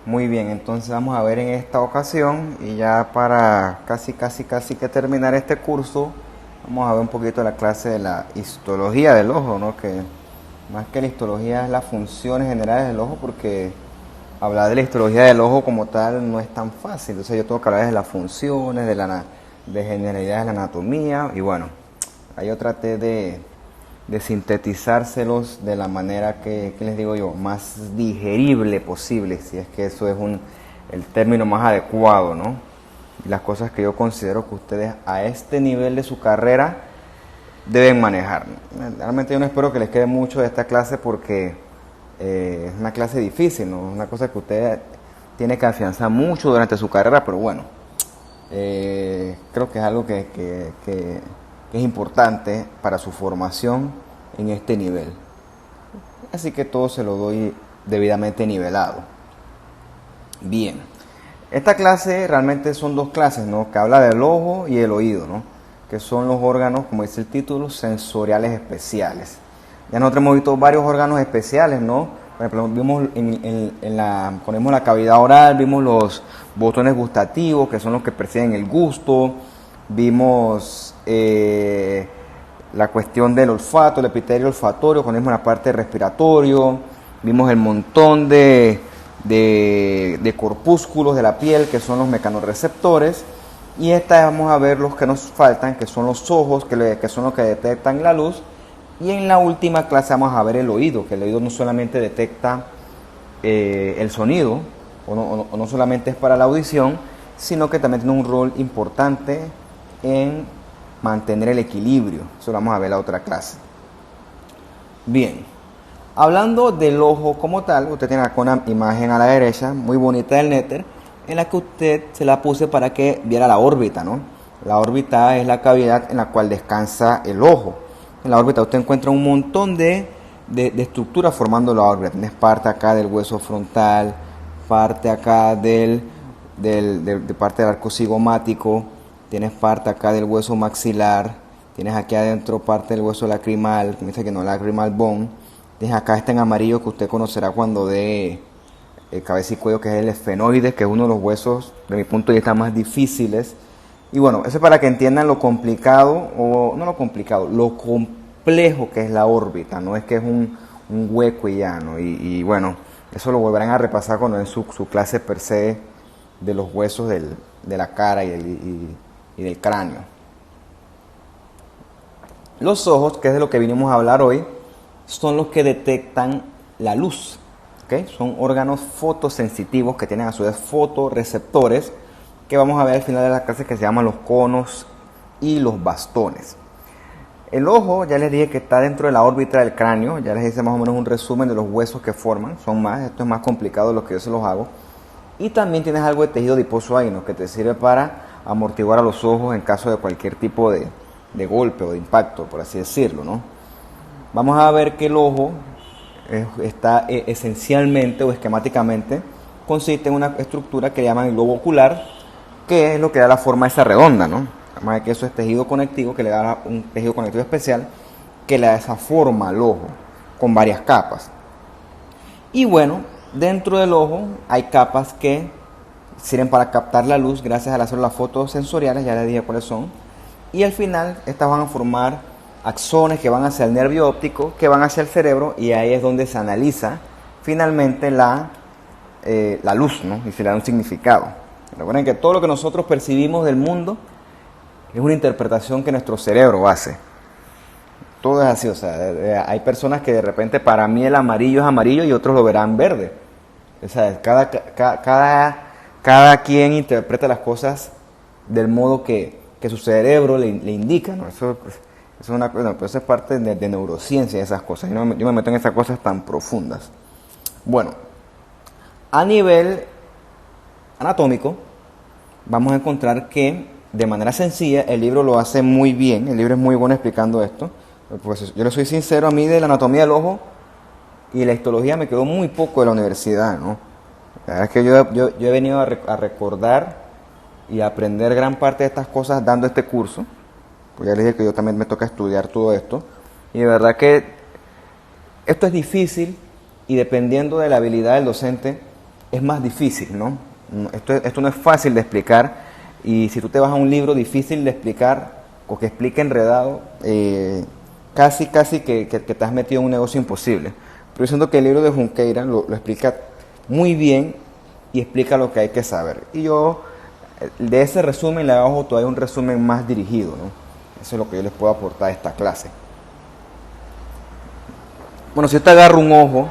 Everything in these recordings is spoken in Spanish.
Muy bien, entonces vamos a ver en esta ocasión y ya para casi que terminar este curso, vamos a ver un poquito la clase de la histología del ojo, ¿no? Que más que la histología es las funciones generales del ojo, porque hablar de la histología del ojo como tal no es tan fácil. Entonces yo tengo que hablar de las funciones, de generalidades de la anatomía y bueno, ahí yo traté de sintetizárselos de la manera que les digo yo, más digerible posible, si es que eso es el término más adecuado, ¿no? Y las cosas que yo considero que ustedes a este nivel de su carrera deben manejar. Realmente yo no espero que les quede mucho de esta clase porque es una clase difícil, ¿no? Es una cosa que usted tiene que afianzar mucho durante su carrera, pero bueno, creo que es algo que es importante para su formación en este nivel. Así que todo se lo doy debidamente nivelado. Bien, esta clase realmente son dos clases, ¿no? Que habla del ojo y el oído, ¿no? Que son los órganos, como dice el título, sensoriales especiales. Ya nosotros hemos visto varios órganos especiales, ¿no? Por ejemplo, vimos ponemos la cavidad oral, vimos los botones gustativos, que son los que perciben el gusto, vimos la cuestión del olfato, el epitelio olfatorio, cuando vimos la parte respiratorio, vimos el montón de corpúsculos de la piel, que son los mecanorreceptores, y esta vamos a ver los que nos faltan, que son los ojos, que son los que detectan la luz. Y en la última clase vamos a ver el oído, que el oído no solamente detecta el sonido, o no solamente es para la audición, sino que también tiene un rol importante en mantener el equilibrio. Eso lo vamos a ver en la otra clase. Bien, hablando del ojo como tal, usted tiene acá una imagen a la derecha, muy bonita del néter, en la que usted se la puse para que viera la órbita, ¿no? La órbita es la cavidad en la cual descansa el ojo. En la órbita usted encuentra un montón de estructuras formando la órbita. Tienes parte acá del hueso frontal, parte acá de parte del arco cigomático, tienes parte acá del hueso maxilar, tienes aquí adentro parte del hueso lacrimal, que me dice que no, lacrimal bone. Tienes acá este en amarillo que usted conocerá cuando de cabeza y cuello, que es el esfenoides, que es uno de los huesos, de mi punto de vista, más difíciles. Y bueno, eso es para que entiendan lo complicado, o no lo complicado, lo complejo que es la órbita, no es que es un hueco y ya, ¿no? Y bueno, eso lo volverán a repasar cuando en su clase per se de los huesos de la cara y del cráneo. Los ojos, que es de lo que vinimos a hablar hoy, son los que detectan la luz, ¿okay? Son órganos fotosensitivos que tienen a su vez fotorreceptores, que vamos a ver al final de la clase, que se llaman los conos y los bastones. El ojo, ya les dije que está dentro de la órbita del cráneo, ya les hice más o menos un resumen de los huesos que forman, son más, esto es más complicado de lo que yo se los hago. Y también tienes algo de tejido adiposo ahí, ¿no? Que te sirve para amortiguar a los ojos en caso de cualquier tipo de golpe o de impacto, por así decirlo, ¿no? Vamos a ver que el ojo está esencialmente o esquemáticamente consiste en una estructura que llaman el globo ocular, que es lo que da la forma esa redonda, ¿no? Además de que eso es tejido conectivo, que le da un tejido conectivo especial, que le da esa forma al ojo, con varias capas. Y bueno, dentro del ojo hay capas que sirven para captar la luz gracias a las células fotosensoriales, ya les dije cuáles son. Y al final, estas van a formar axones que van hacia el nervio óptico, que van hacia el cerebro, y ahí es donde se analiza finalmente la luz, ¿no? Y se le da un significado. Recuerden que todo lo que nosotros percibimos del mundo es una interpretación que nuestro cerebro hace. Todo es así, o sea, hay personas que de repente para mí el amarillo es amarillo y otros lo verán verde. O sea, cada quien interpreta las cosas del modo que su cerebro le indica, ¿no? Eso es una cosa, pero eso es parte de neurociencia y esas cosas. Yo me meto en esas cosas tan profundas. Bueno, a nivel anatómico, vamos a encontrar que de manera sencilla el libro lo hace muy bien, el libro es muy bueno explicando esto. Pues yo le soy sincero, a mí de la anatomía del ojo y la histología me quedó muy poco de la universidad, ¿no? La verdad es que yo he venido a recordar y a aprender gran parte de estas cosas dando este curso, pues ya les dije que yo también me toca estudiar todo esto, y de verdad que esto es difícil, y dependiendo de la habilidad del docente, es más difícil, ¿no? Esto no es fácil de explicar, y si tú te vas a un libro difícil de explicar o que explique enredado, casi que te has metido en un negocio imposible. Pero yo siento que el libro de Junqueira lo explica muy bien y explica lo que hay que saber. Y yo de ese resumen le hago todavía un resumen más dirigido, ¿no? Eso es lo que yo les puedo aportar a esta clase. Bueno, si usted agarra un ojo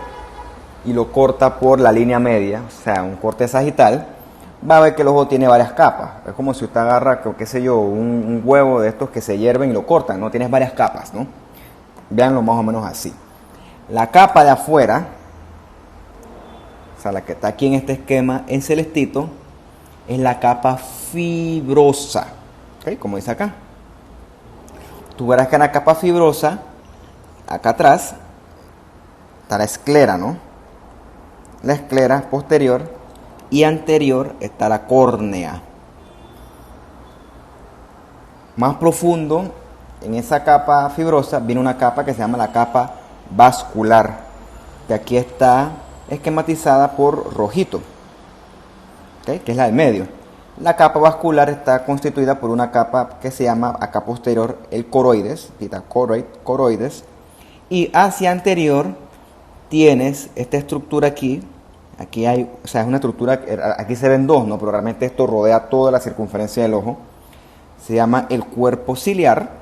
y lo corta por la línea media, o sea, un corte sagital, va a ver que el ojo tiene varias capas. Es como si usted agarra, qué sé yo, un huevo de estos que se hierven y lo cortan, ¿no? Tienes varias capas, ¿no? Veanlo más o menos así. La capa de afuera, o sea, la que está aquí en este esquema en celestito, es la capa fibrosa, ¿ok? Como dice acá. Tú verás que en la capa fibrosa, acá atrás, está la esclera, ¿no? La esclera posterior, y anterior está la córnea. Más profundo, en esa capa fibrosa, viene una capa que se llama la capa vascular, que aquí está esquematizada por rojito, ¿okay? Que es la del medio. La capa vascular está constituida por una capa que se llama acá posterior el coroides, coroides, y hacia anterior tienes esta estructura aquí. Aquí hay, o sea, es una estructura, aquí se ven dos, ¿no? Pero realmente esto rodea toda la circunferencia del ojo. Se llama el cuerpo ciliar,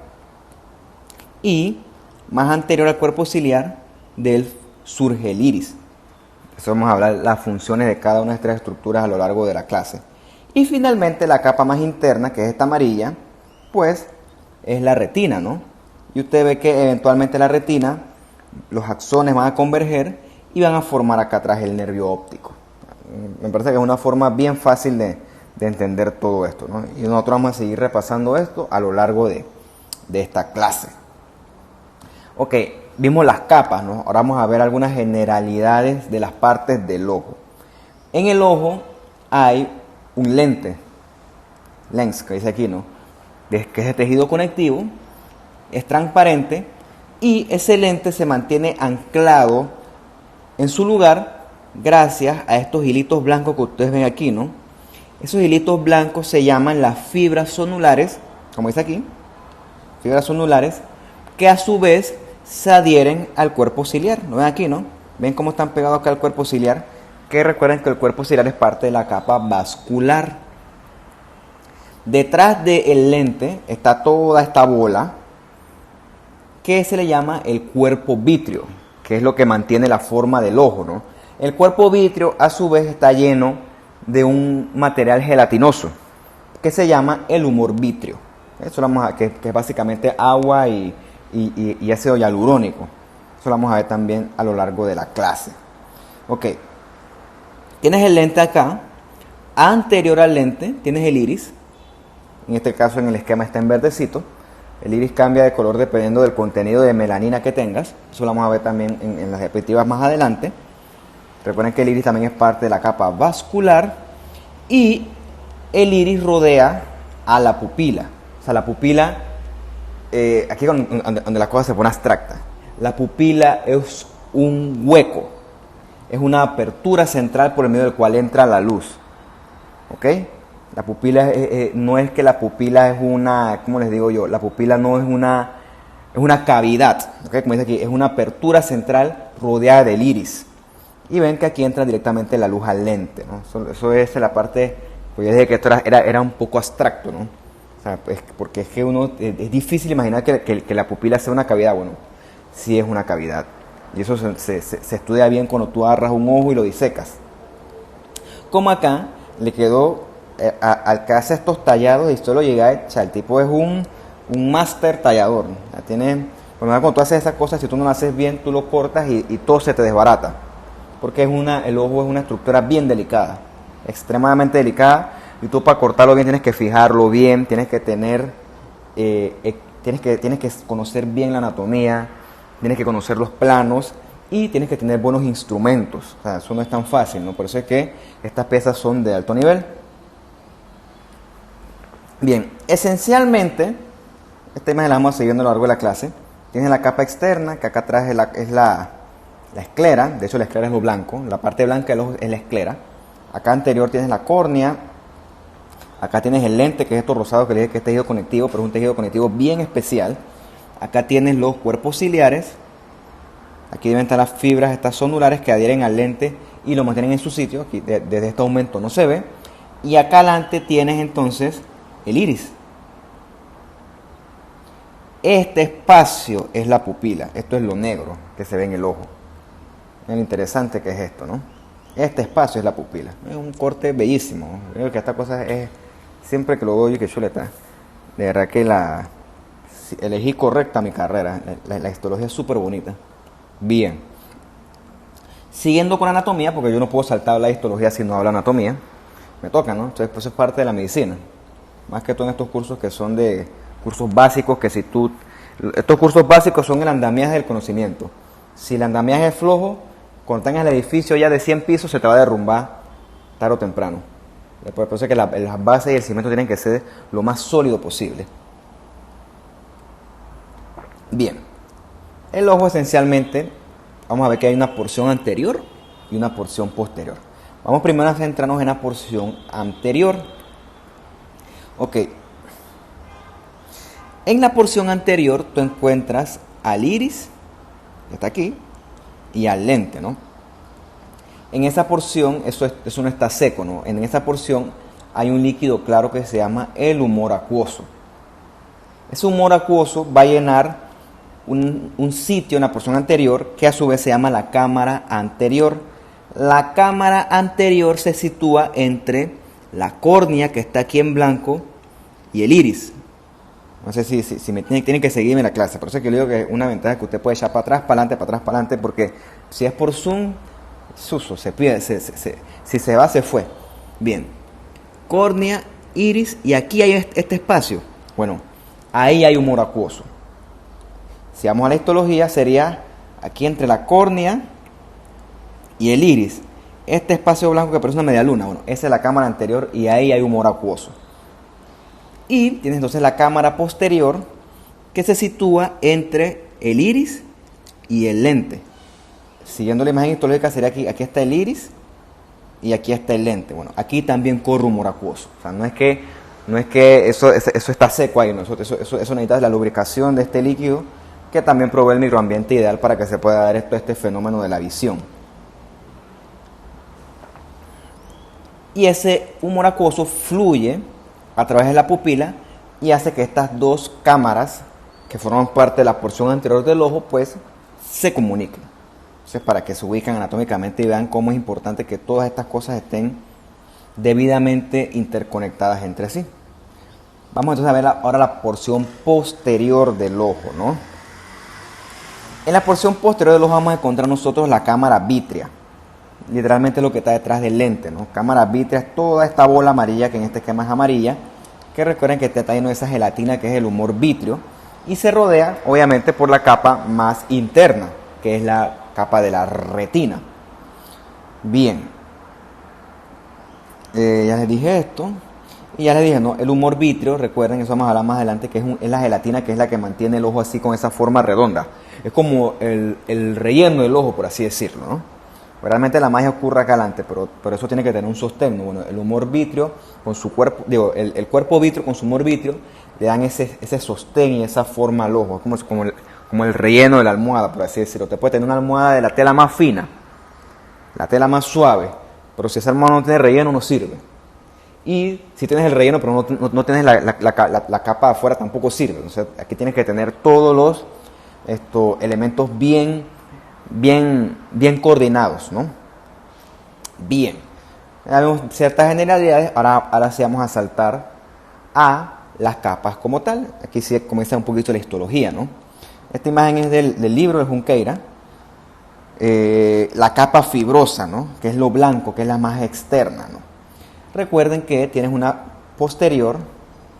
y más anterior al cuerpo ciliar del surge el iris. Eso vamos a hablar de las funciones de cada una de estas estructuras a lo largo de la clase. Y finalmente la capa más interna, que es esta amarilla, pues es la retina, ¿no? Y usted ve que eventualmente la retina, los axones van a converger y van a formar acá atrás el nervio óptico. Me parece que es una forma bien fácil de entender todo esto, ¿no? Y nosotros vamos a seguir repasando esto a lo largo de esta clase. Ok, vimos las capas, ¿no? Ahora vamos a ver algunas generalidades de las partes del ojo. En el ojo hay un lente, lens, que dice aquí, ¿no? Que es de tejido conectivo, es transparente, y ese lente se mantiene anclado en su lugar gracias a estos hilitos blancos que ustedes ven aquí, ¿no? Esos hilitos blancos se llaman las fibras sonulares, como dice aquí, fibras sonulares, que a su vez se adhieren al cuerpo ciliar. ¿Lo ven aquí, no? ¿Ven cómo están pegados acá al cuerpo ciliar? Que recuerden que el cuerpo ciliar es parte de la capa vascular. Detrás del lente está toda esta bola que se le llama el cuerpo vítreo, que es lo que mantiene la forma del ojo, ¿no? El cuerpo vítreo a su vez está lleno de un material gelatinoso que se llama el humor vítreo. Eso lo vamos a, que es básicamente agua y ácido hialurónico. Eso lo vamos a ver también a lo largo de la clase. Ok, tienes el lente acá. Anterior al lente tienes el iris. En este caso en el esquema está en verdecito. El iris cambia de color dependiendo del contenido de melanina que tengas. Eso lo vamos a ver también en las diapositivas más adelante. Recuerden que el iris también es parte de la capa vascular, y el iris rodea a la pupila. O sea, la pupila, aquí donde la cosa se pone abstracta, la pupila es un hueco, es una apertura central por el medio del cual entra la luz. ¿Ok? La pupila no es que la pupila es una, ¿cómo les digo yo? La pupila no es una cavidad, ¿ok? Como dice aquí, es una apertura central rodeada del iris. Y ven que aquí entra directamente la luz al lente, ¿no? Eso es la parte, pues yo dije que esto era un poco abstracto, ¿no? O sea, pues, porque es que es difícil imaginar que la pupila sea una cavidad. Bueno, sí es una cavidad. Y eso se estudia bien cuando tú agarras un ojo y lo disecas. Como acá le quedó, al que hace estos tallados, y esto lo llega a echar, el tipo es un máster tallador, ¿no? Ya tiene, cuando tú haces esas cosas, si tú no lo haces bien, tú lo cortas y todo se te desbarata. Porque el ojo es una estructura bien delicada, extremadamente delicada, y tú para cortarlo bien tienes que fijarlo bien, tienes que tener, tienes que conocer bien la anatomía, tienes que conocer los planos, y tienes que tener buenos instrumentos. O sea, eso no es tan fácil, ¿no? Por eso es que estas piezas son de alto nivel. Bien, esencialmente, esta imagen la vamos a seguir a lo largo de la clase. Tienes la capa externa, que acá atrás es la esclera. De hecho, la esclera es lo blanco. La parte blanca del ojo es la esclera. Acá anterior tienes la córnea. Acá tienes el lente, que es esto rosado que le dije que es tejido conectivo, pero es un tejido conectivo bien especial. Acá tienes los cuerpos ciliares. Aquí deben estar las fibras estas zonulares que adhieren al lente y lo mantienen en su sitio. Aquí desde este aumento no se ve. Y acá adelante tienes entonces el iris. Este espacio es la pupila. Esto es lo negro que se ve en el ojo. Miren lo interesante que es esto, ¿no? Este espacio es la pupila. Es un corte bellísimo. Creo que esta cosa es, siempre que lo veo yo, que chuleta. De verdad que elegí correcta mi carrera. La histología es súper bonita. Bien. Siguiendo con anatomía, porque yo no puedo saltar la histología si no hablo anatomía. Me toca, ¿no? Entonces, pues eso es parte de la medicina. Más que todo en estos cursos que son de cursos básicos, que si tú... Estos cursos básicos son el andamiaje del conocimiento. Si el andamiaje es flojo, cuando tengas el edificio ya de 100 pisos, se te va a derrumbar tarde o temprano. Por eso es que las bases y el cimiento tienen que ser lo más sólido posible. Bien. El ojo esencialmente, vamos a ver que hay una porción anterior y una porción posterior. Vamos primero a centrarnos en la porción anterior. Ok. En la porción anterior tú encuentras al iris, que está aquí, y al lente, ¿no? En esa porción, eso no está seco, ¿no? En esa porción hay un líquido claro que se llama el humor acuoso. Ese humor acuoso va a llenar un sitio en la porción anterior que a su vez se llama la cámara anterior. La cámara anterior se sitúa entre la córnea, que está aquí en blanco, y el iris. No sé si me tienen que seguirme la clase. Por eso es que le digo que es una ventaja que usted puede echar para atrás, para adelante, para atrás, para adelante, porque si es por Zoom, suso, se pierde, si se va, se fue. Bien. Córnea, iris, y aquí hay este espacio. Bueno, ahí hay humor acuoso. Si vamos a la histología, sería aquí entre la córnea y el iris. Este espacio blanco que parece una media luna, bueno, esa es la cámara anterior y ahí hay humor acuoso. Y tienes entonces la cámara posterior que se sitúa entre el iris y el lente. Siguiendo la imagen histológica sería aquí está el iris y aquí está el lente. Bueno, aquí también corre humor acuoso. O sea, no es que eso está seco ahí, ¿no? Eso necesita la lubricación de este líquido que también provee el microambiente ideal para que se pueda dar este fenómeno de la visión. Y ese humor acuoso fluye a través de la pupila y hace que estas dos cámaras que forman parte de la porción anterior del ojo pues se comuniquen. Entonces, para que se ubiquen anatómicamente y vean cómo es importante que todas estas cosas estén debidamente interconectadas entre sí. Vamos entonces a ver ahora la porción posterior del ojo, ¿no? En la porción posterior del ojo vamos a encontrar nosotros la cámara vítrea. Literalmente lo que está detrás del lente, ¿no? Cámara vítrea es toda esta bola amarilla, que en este esquema es amarilla, que recuerden que está lleno de esa gelatina que es el humor vítreo, y se rodea, obviamente, por la capa más interna, que es la capa de la retina. Bien. Ya les dije esto. Y ya les dije, ¿no? El humor vítreo, recuerden, eso vamos a hablar más adelante, que es la gelatina que es la que mantiene el ojo así con esa forma redonda. Es como el relleno del ojo, por así decirlo, ¿no? Realmente la magia ocurre acá adelante, pero eso tiene que tener un sostén, ¿no? Bueno, el humor vítreo con su cuerpo, el cuerpo vítreo con su humor vítreo le dan ese sostén y esa forma al ojo. Es como el relleno de la almohada, por así decirlo. Te puede tener una almohada de la tela más fina, la tela más suave, pero si esa almohada no tiene relleno, no sirve. Y si tienes el relleno, pero no tienes la capa de afuera, tampoco sirve. O sea, aquí tienes que tener todos los elementos bien coordinados, ¿no? Bien. Ya vemos ciertas generalidades. Ahora sí vamos a saltar a las capas como tal. Aquí sí comienza un poquito la histología, ¿no? Esta imagen es del libro de Junqueira. La capa fibrosa, ¿no? Que es lo blanco, que es la más externa, ¿no? Recuerden que tienes una posterior,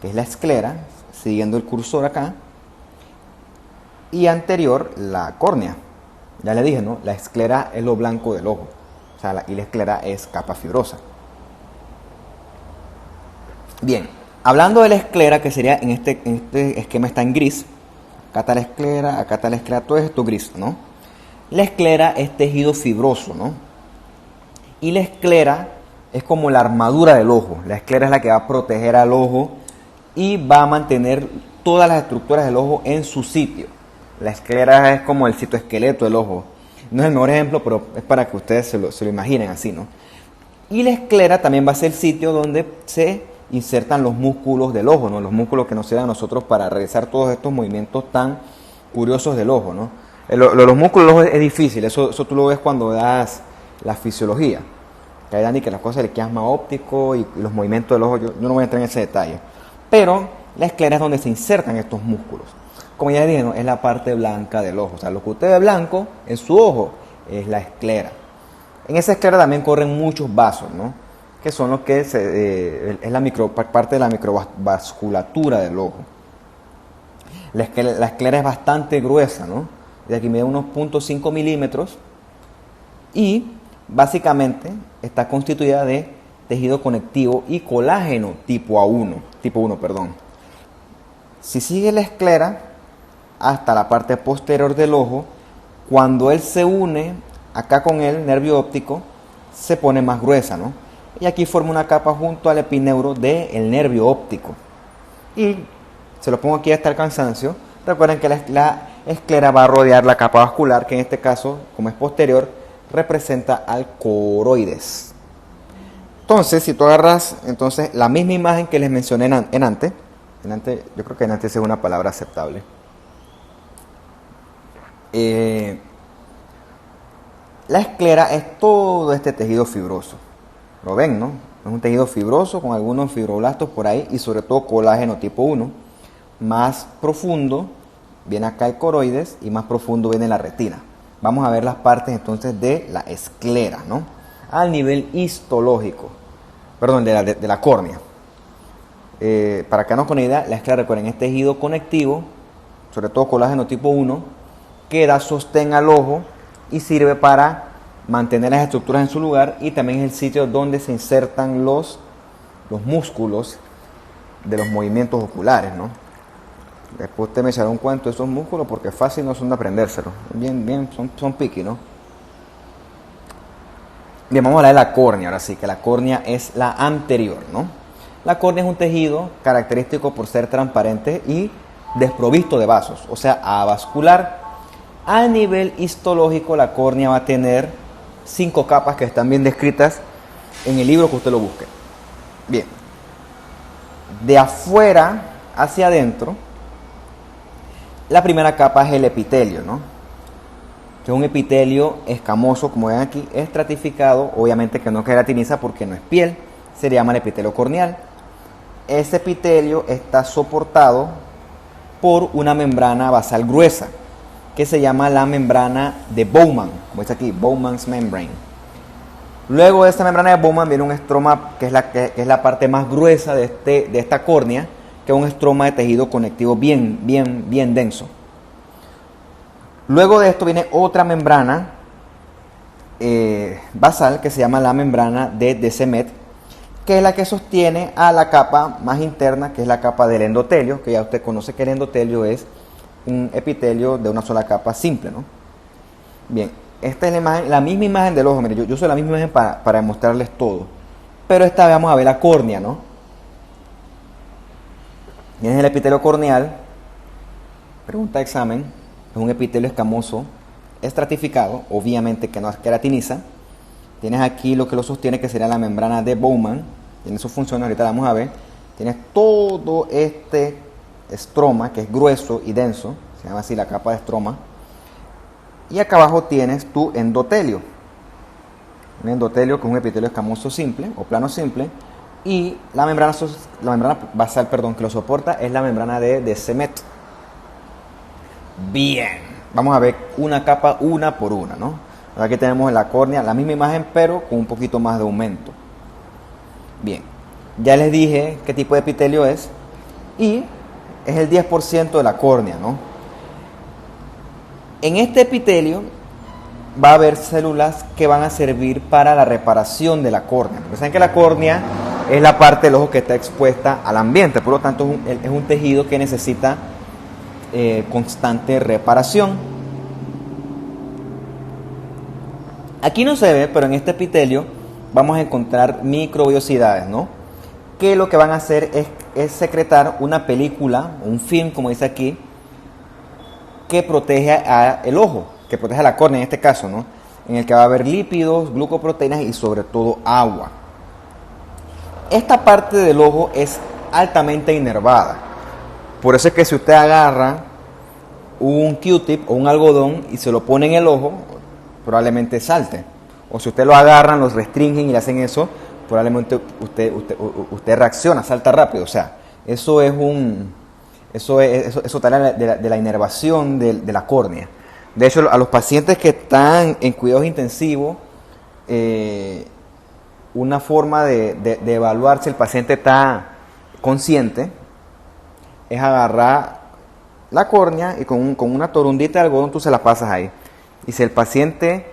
que es la esclera, siguiendo el cursor acá, y anterior la córnea. Ya le dije, ¿no? La esclera es lo blanco del ojo, o sea, y la esclera es capa fibrosa. Bien, hablando de la esclera, que sería en este esquema está en gris, acá está la esclera, todo esto gris, ¿no? La esclera es tejido fibroso, ¿no? Y la esclera es como la armadura del ojo. La esclera es la que va a proteger al ojo y va a mantener todas las estructuras del ojo en su sitio. La esclera es como el citoesqueleto del ojo. No es el mejor ejemplo, pero es para que ustedes se lo imaginen así, ¿no? Y la esclera también va a ser el sitio donde se insertan los músculos del ojo, ¿no? Los músculos que nos sirven a nosotros para realizar todos estos movimientos tan curiosos del ojo, ¿no? Los músculos del ojo es difícil, eso tú lo ves cuando das la fisiología. Que hay Dani que las cosas del quiasma óptico y los movimientos del ojo, yo no voy a entrar en ese detalle. Pero la esclera es donde se insertan estos músculos. Como ya dije, ¿no? Es la parte blanca del ojo. O sea, lo que usted ve blanco en su ojo es la esclera. En esa esclera también corren muchos vasos, ¿no? Que son los que es la parte de la microvasculatura del ojo. La esclera es bastante gruesa, ¿no? De aquí mide unos 0.5 milímetros y básicamente está constituida de tejido conectivo y colágeno tipo 1. Si sigue la esclera hasta la parte posterior del ojo, cuando él se une acá con el nervio óptico, se pone más gruesa, ¿no? Y aquí forma una capa junto al epineuro del nervio óptico. Y se lo pongo aquí hasta el cansancio. Recuerden que la esclera va a rodear la capa vascular, que en este caso, como es posterior, representa al coroides. Entonces, si tú agarras la misma imagen que les mencioné en antes, yo creo que en antes es una palabra aceptable. La esclera es todo este tejido fibroso. ¿Lo ven, no? Es un tejido fibroso con algunos fibroblastos por ahí y sobre todo colágeno tipo 1. Más profundo viene acá el coroides y más profundo viene la retina. Vamos a ver las partes entonces de la esclera, ¿no? Al nivel histológico, perdón, de la córnea. Para que nos con idea, la esclera, recuerden, es tejido conectivo, sobre todo colágeno tipo 1, que da sostén al ojo y sirve para mantener las estructuras en su lugar y también es el sitio donde se insertan los músculos de los movimientos oculares, ¿no? Después usted me echará un cuento de esos músculos porque fácil no son de aprendérselos. Bien, son piqui, ¿no? Bien, vamos a hablar de la córnea, ahora sí, que la córnea es la anterior, ¿no? La córnea es un tejido característico por ser transparente y desprovisto de vasos, o sea, avascular. A nivel histológico, la córnea va a tener 5 capas que están bien descritas en el libro que usted lo busque. Bien, de afuera hacia adentro, la primera capa es el epitelio, ¿no? Que es un epitelio escamoso, como ven aquí, estratificado, obviamente que no queratiniza porque no es piel, se llama el epitelio corneal. Ese epitelio está soportado por una membrana basal gruesa, que se llama la membrana de Bowman, como dice aquí, Bowman's membrane. Luego de esta membrana de Bowman viene un estroma que es la parte más gruesa de esta córnea, que es un estroma de tejido conectivo bien denso. Luego de esto viene otra membrana basal que se llama la membrana de Descemet, que es la que sostiene a la capa más interna, que es la capa del endotelio, que ya usted conoce que el endotelio es un epitelio de una sola capa simple, ¿no? Bien, esta es la misma imagen del ojo. Mire, yo uso la misma imagen para demostrarles todo. Pero esta vez vamos a ver la córnea, ¿no? Tienes el epitelio corneal. Pregunta de examen. Es un epitelio escamoso estratificado, obviamente que no queratiniza. Tienes aquí lo que lo sostiene, que sería la membrana de Bowman. Tiene su función, ahorita la vamos a ver. Tienes todo este estroma, que es grueso y denso, se llama así la capa de estroma, y acá abajo tienes tu endotelio, un endotelio que es un epitelio escamoso simple o plano simple, y la membrana basal, que lo soporta es la membrana de Descemet. Bien, vamos a ver una capa una por una, ¿no? Aquí tenemos en la córnea la misma imagen, pero con un poquito más de aumento. Bien, ya les dije qué tipo de epitelio es, y es el 10% de la córnea, ¿no? En este epitelio va a haber células que van a servir para la reparación de la córnea. Porque saben que la córnea es la parte del ojo que está expuesta al ambiente, por lo tanto es un tejido que necesita constante reparación. Aquí no se ve, pero en este epitelio vamos a encontrar microvellosidades, ¿no? Que lo que van a hacer es secretar una película, un film, como dice aquí, que protege al ojo, que protege a la córnea en este caso, ¿no? En el que va a haber lípidos, glucoproteínas y sobre todo agua. Esta parte del ojo es altamente inervada. Por eso es que si usted agarra un Q-tip o un algodón y se lo pone en el ojo, probablemente salte. O si usted lo agarran, los restringen y le hacen eso, probablemente usted reacciona, salta rápido. O sea, eso trae de la inervación de la córnea. De hecho, a los pacientes que están en cuidados intensivos, una forma de evaluar si el paciente está consciente es agarrar la córnea y con una torundita de algodón tú se la pasas ahí. Y si el paciente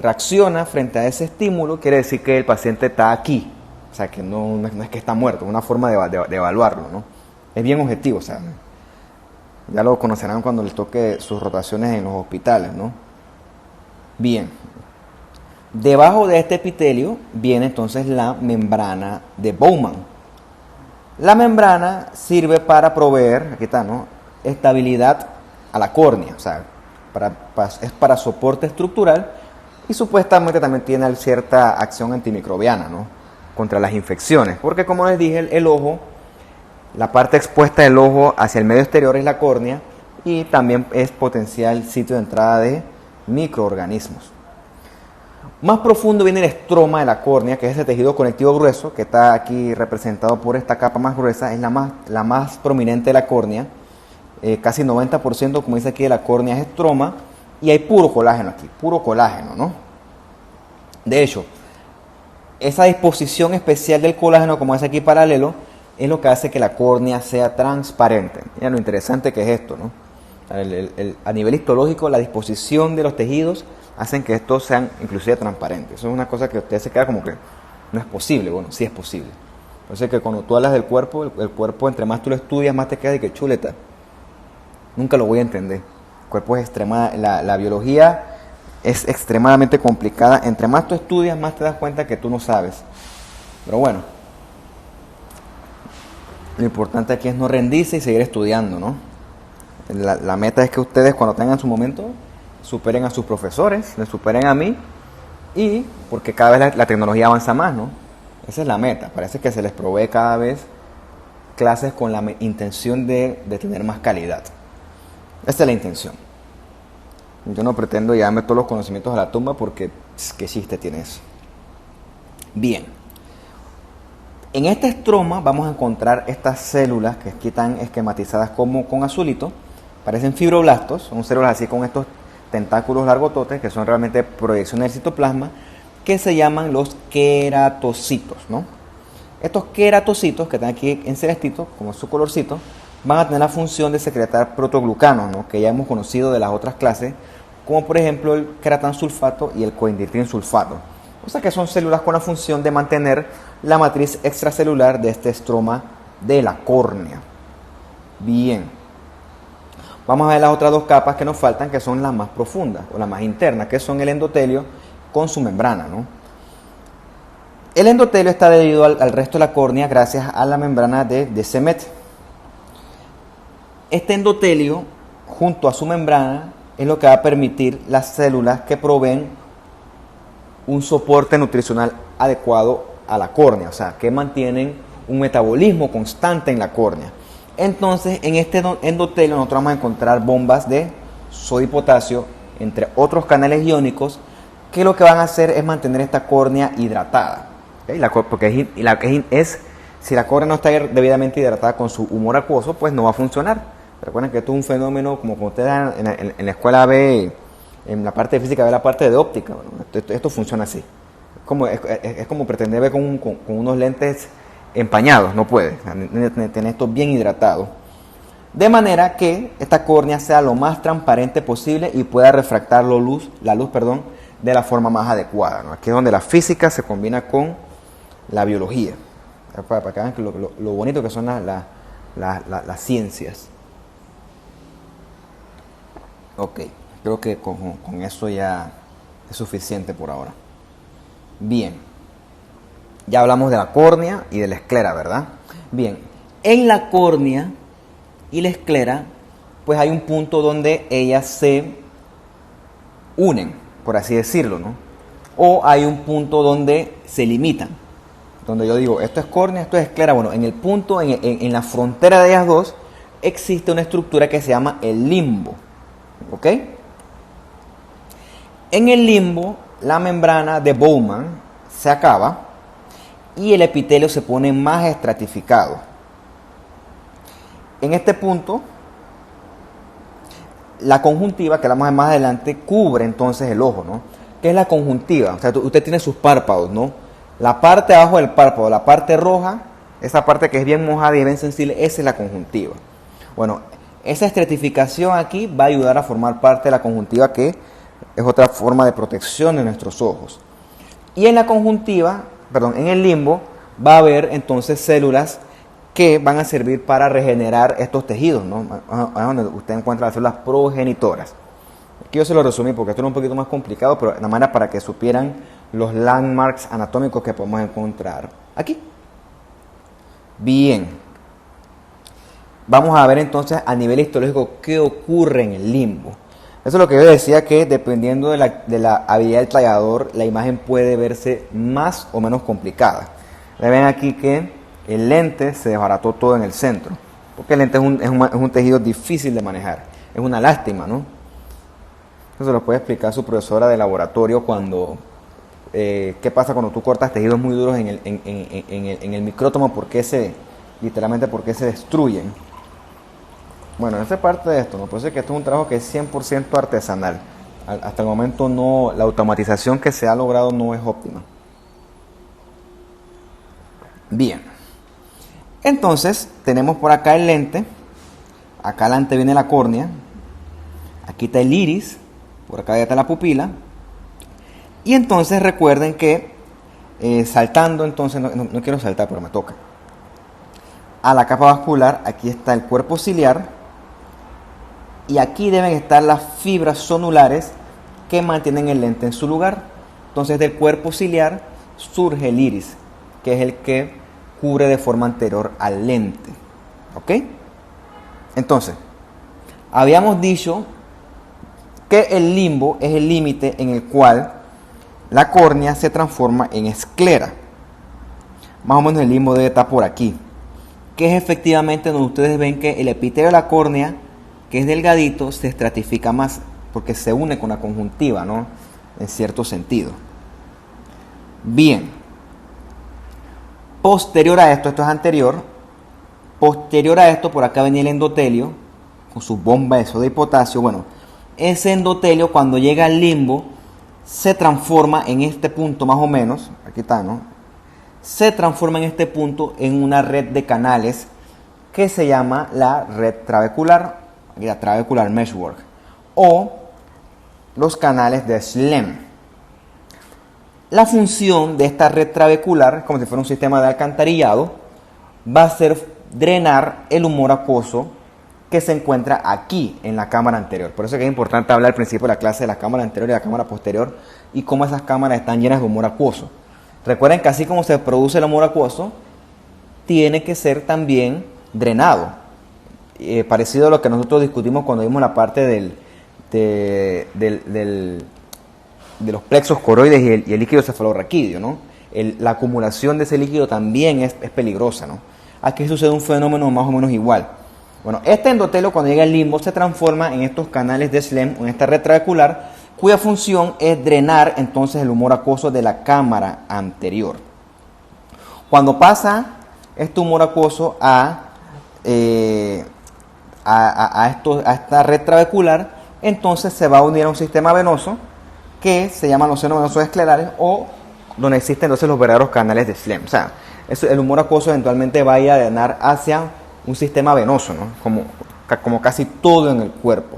reacciona frente a ese estímulo, quiere decir que el paciente está aquí. O sea, que no es que está muerto, es una forma de evaluarlo, ¿no? Es bien objetivo, o sea, ya lo conocerán cuando les toque sus rotaciones en los hospitales, ¿no? Bien. Debajo de este epitelio viene entonces la membrana de Bowman. La membrana sirve para proveer, aquí está, ¿no?, estabilidad a la córnea, o sea, es para soporte estructural y supuestamente también tiene cierta acción antimicrobiana, ¿no?, contra las infecciones, porque como les dije, el ojo, la parte expuesta del ojo hacia el medio exterior es la córnea y también es potencial sitio de entrada de microorganismos. Más profundo viene el estroma de la córnea, que es ese tejido conectivo grueso, que está aquí representado por esta capa más gruesa, es la más prominente de la córnea. Casi 90%, como dice aquí, de la córnea es estroma, y hay puro colágeno aquí, puro colágeno, ¿no? De hecho, esa disposición especial del colágeno, como es aquí paralelo, es lo que hace que la córnea sea transparente. Mira lo interesante que es esto, ¿no? A nivel histológico, la disposición de los tejidos hacen que estos sean inclusive transparentes. Eso es una cosa que usted se queda como que no es posible. Bueno, sí es posible. Entonces que cuando tú hablas del cuerpo, el cuerpo, entre más tú lo estudias, más te queda de que chuleta. Nunca lo voy a entender. El cuerpo es la biología es extremadamente complicada. Entre más tú estudias, más te das cuenta que tú no sabes. Pero bueno, lo importante aquí es no rendirse y seguir estudiando, ¿no? La meta es que ustedes, cuando tengan su momento, superen a sus profesores, les superen a mí, y porque cada vez la tecnología avanza más, ¿no? Esa es la meta. Parece que se les provee cada vez clases con la intención de tener más calidad. Esta es la intención. Yo no pretendo llevarme todos los conocimientos a la tumba porque qué chiste tiene eso. Bien. En este estroma vamos a encontrar estas células que aquí están esquematizadas como con azulito. Parecen fibroblastos, son células así con estos tentáculos largototes que son realmente proyecciones del citoplasma, que se llaman los queratocitos, ¿no? Estos queratocitos que están aquí en celestito, como su colorcito, van a tener la función de secretar protoglucanos, ¿no?, que ya hemos conocido de las otras clases, como por ejemplo el queratansulfato y el coinditrinsulfato. O sea que son células con la función de mantener la matriz extracelular de este estroma de la córnea. Bien. Vamos a ver las otras dos capas que nos faltan, que son las más profundas o las más internas, que son el endotelio con su membrana, ¿no? El endotelio está adherido al resto de la córnea gracias a la membrana de Descemet. Este endotelio, junto a su membrana, es lo que va a permitir las células que proveen un soporte nutricional adecuado a la córnea, o sea, que mantienen un metabolismo constante en la córnea. Entonces, en este endotelio nosotros vamos a encontrar bombas de sodio y potasio, entre otros canales iónicos, que lo que van a hacer es mantener esta córnea hidratada. ¿Okay? Porque si la córnea no está debidamente hidratada con su humor acuoso, pues no va a funcionar. Recuerden que esto es un fenómeno, como ustedes en la escuela ve, en la parte de física ve la parte de óptica. Bueno, esto funciona así. Es como pretender ver con unos lentes empañados, no puede. Tener esto bien hidratado. De manera que esta córnea sea lo más transparente posible y pueda refractar la luz, de la forma más adecuada, ¿no? Aquí es donde la física se combina con la biología. Para que vean lo bonito que son las ciencias. Ok, creo que con eso ya es suficiente por ahora. Bien. Ya hablamos de la córnea y de la esclera, ¿verdad? Bien, en la córnea y la esclera, pues hay un punto donde ellas se unen, por así decirlo, ¿no? O hay un punto donde se limitan, donde yo digo, esto es córnea, esto es esclera. Bueno, en el punto, en la frontera de ellas dos, existe una estructura que se llama el limbo, ¿ok? En el limbo, la membrana de Bowman se acaba y el epitelio se pone más estratificado. En este punto, la conjuntiva, que la vamos a ver más adelante, cubre entonces el ojo, ¿no? ¿Qué es la conjuntiva? O sea, usted tiene sus párpados, ¿no? La parte de abajo del párpado, la parte roja, esa parte que es bien mojada y bien sensible, esa es la conjuntiva. Bueno, esa estratificación aquí va a ayudar a formar parte de la conjuntiva, que es otra forma de protección de nuestros ojos. Y en la conjuntiva, perdón, en el limbo, va a haber entonces células que van a servir para regenerar estos tejidos, ¿no? Ahí es donde usted encuentra las células progenitoras. Aquí yo se lo resumí porque esto era un poquito más complicado, pero de manera para que supieran los landmarks anatómicos que podemos encontrar aquí. Bien. Vamos a ver entonces a nivel histológico qué ocurre en el limbo. Eso es lo que yo decía, que dependiendo de la habilidad del tallador, la imagen puede verse más o menos complicada. Le ven aquí que el lente se desbarató todo en el centro, porque el lente es un tejido difícil de manejar. Es una lástima, ¿no? Eso se lo puede explicar su profesora de laboratorio cuando... ¿qué pasa cuando tú cortas tejidos muy duros en el micrótomo? Literalmente, ¿por qué se destruyen? Bueno, esa es parte de esto, ¿no? Por eso es que esto es un trabajo que es 100% artesanal. Hasta el momento la automatización que se ha logrado no es óptima. Bien. Entonces, tenemos por acá el lente. Acá adelante viene la córnea. Aquí está el iris. Por acá ya está la pupila. Y entonces recuerden que saltando, entonces, no quiero saltar, pero me toca. A la capa vascular, aquí está el cuerpo ciliar. Y aquí deben estar las fibras zonulares que mantienen el lente en su lugar. Entonces del cuerpo ciliar surge el iris, que es el que cubre de forma anterior al lente. ¿Ok? Entonces, habíamos dicho que el limbo es el límite en el cual la córnea se transforma en esclera. Más o menos el limbo debe estar por aquí, que es efectivamente donde ustedes ven que el epitelio de la córnea, que es delgadito, se estratifica más porque se une con la conjuntiva, ¿no? En cierto sentido. Bien. Posterior a esto es anterior. Posterior a esto, por acá venía el endotelio con sus bombas de sodio y potasio. Bueno, ese endotelio, cuando llega al limbo, se transforma en este punto más o menos. Aquí está, ¿no? Se transforma en este punto en una red de canales que se llama la red trabecular, la trabecular meshwork, o los canales de Schlemm. La función de esta red trabecular, como si fuera un sistema de alcantarillado, va a ser drenar el humor acuoso que se encuentra aquí en la cámara anterior. Por eso es que es importante hablar al principio de la clase de la cámara anterior y la cámara posterior y cómo esas cámaras están llenas de humor acuoso. Recuerden que así como se produce el humor acuoso, tiene que ser también drenado. Parecido a lo que nosotros discutimos cuando vimos la parte de los plexos coroides y el líquido cefalorraquídeo, ¿no? La acumulación de ese líquido también es peligrosa, ¿no? Aquí sucede un fenómeno más o menos igual. Bueno, este endotelio cuando llega al limbo se transforma en estos canales de Schlemm, en esta red trabecular, cuya función es drenar entonces el humor acuoso de la cámara anterior. Cuando pasa este humor acuoso a esta red trabecular, entonces se va a unir a un sistema venoso que se llaman los senos venosos esclerales, o donde existen entonces los verdaderos canales de Schlemm. O sea, el humor acuoso eventualmente va a ir a drenar hacia un sistema venoso, ¿no? Como casi todo en el cuerpo.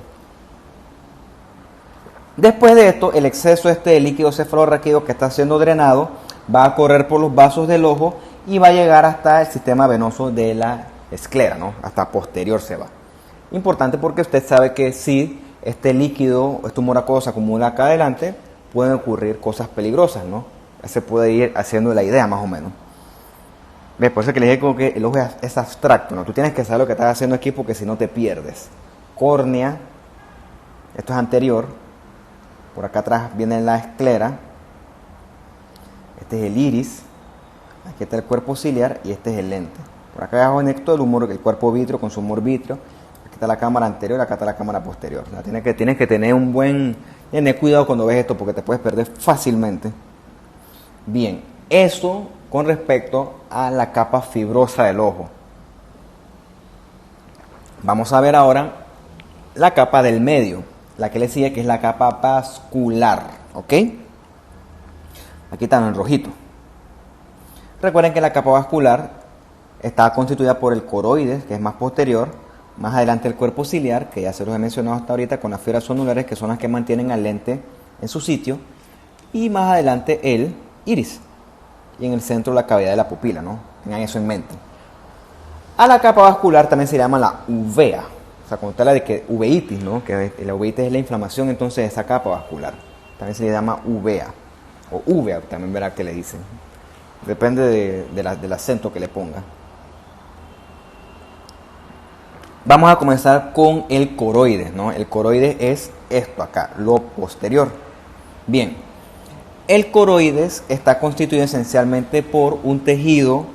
Después de esto, el exceso de líquido cefalorraquídeo que está siendo drenado va a correr por los vasos del ojo y va a llegar hasta el sistema venoso de la esclera, ¿no? Hasta posterior se va. Importante porque usted sabe que si este líquido, este humor acuoso se acumula acá adelante, pueden ocurrir cosas peligrosas, ¿no? Se puede ir haciendo la idea más o menos. ¿Ves? Por eso que le dije como que el ojo es abstracto, ¿no? Tú tienes que saber lo que estás haciendo aquí porque si no te pierdes. Córnea, esto es anterior, por acá atrás viene la esclera, este es el iris, aquí está el cuerpo ciliar y este es el lente. Por acá abajo viene todo el cuerpo vítreo con su humor vítreo, aquí está la cámara anterior, acá está la cámara posterior. O sea, tienes que tener tener cuidado cuando ves esto porque te puedes perder fácilmente. Bien, eso con respecto a la capa fibrosa del ojo. Vamos a ver ahora la capa del medio, la que le sigue, que es la capa vascular, ¿ok? Aquí está en rojito. Recuerden que la capa vascular está constituida por el coroides, que es más posterior, más adelante el cuerpo ciliar, que ya se los he mencionado hasta ahorita, con las fibras zonulares, que son las que mantienen al lente en su sitio, y más adelante el iris, y en el centro la cavidad de la pupila, ¿no? Tengan eso en mente. A la capa vascular también se llama la uvea, o sea, cuando está la de que uveitis, ¿no? Que la uveitis es la inflamación, entonces esa capa vascular también se le llama uvea, o uvea también verá que le dicen, depende del acento que le ponga. Vamos a comenzar con el coroides, ¿no? El coroides es esto acá, lo posterior. Bien, el coroides está constituido esencialmente por un tejido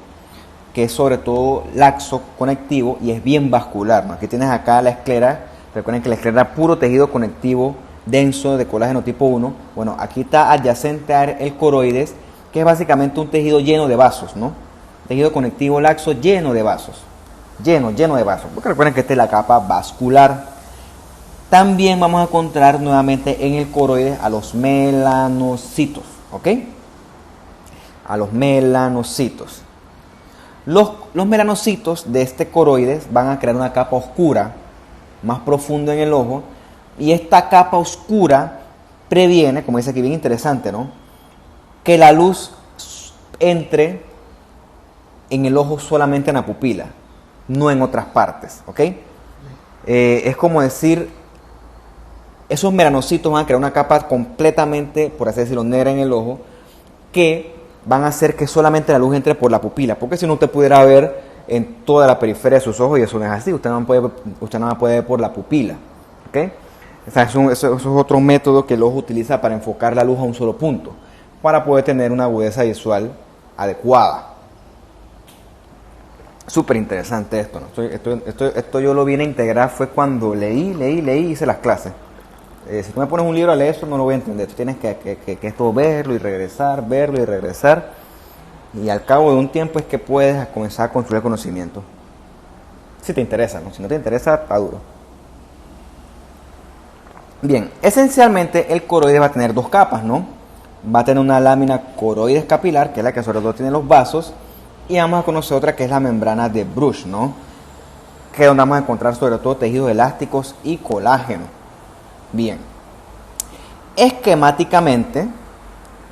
que es sobre todo laxo, conectivo y es bien vascular, ¿no? Aquí tienes acá la esclera. Recuerden que la esclera es puro tejido conectivo denso de colágeno tipo 1. Bueno, aquí está adyacente al coroides, que es básicamente un tejido lleno de vasos, ¿no? Tejido conectivo laxo lleno de vasos. Lleno de vasos. Porque recuerden que esta es la capa vascular. También vamos a encontrar nuevamente en el coroides a los melanocitos, ¿ok? A los melanocitos. Los melanocitos de este coroides van a crear una capa oscura, más profunda en el ojo, y esta capa oscura previene, como dice aquí, bien interesante, ¿no? Que la luz entre en el ojo solamente en la pupila, no en otras partes, ¿ok? Es como decir, esos melanocitos van a crear una capa completamente, por así decirlo, negra en el ojo, que van a hacer que solamente la luz entre por la pupila, porque si no usted pudiera ver en toda la periferia de sus ojos y eso no es así, usted no puede ver por la pupila, ¿ok? O sea, eso es otro método que el ojo utiliza para enfocar la luz a un solo punto, para poder tener una agudeza visual adecuada. Súper interesante esto, ¿no? Esto yo lo vine a integrar fue cuando leí, hice las clases. Si tú me pones un libro a leer eso, no lo voy a entender. Tú tienes que esto verlo y regresar. Y al cabo de un tiempo es que puedes comenzar a construir conocimiento. Si te interesa, ¿no? Si no te interesa, está duro. Bien, esencialmente el coroides va a tener dos capas, ¿no? Va a tener una lámina coroides capilar, que es la que sobre todo tiene los vasos, y vamos a conocer otra que es la membrana de Bruch, ¿no? Que es donde vamos a encontrar sobre todo tejidos elásticos y colágeno. Bien, esquemáticamente,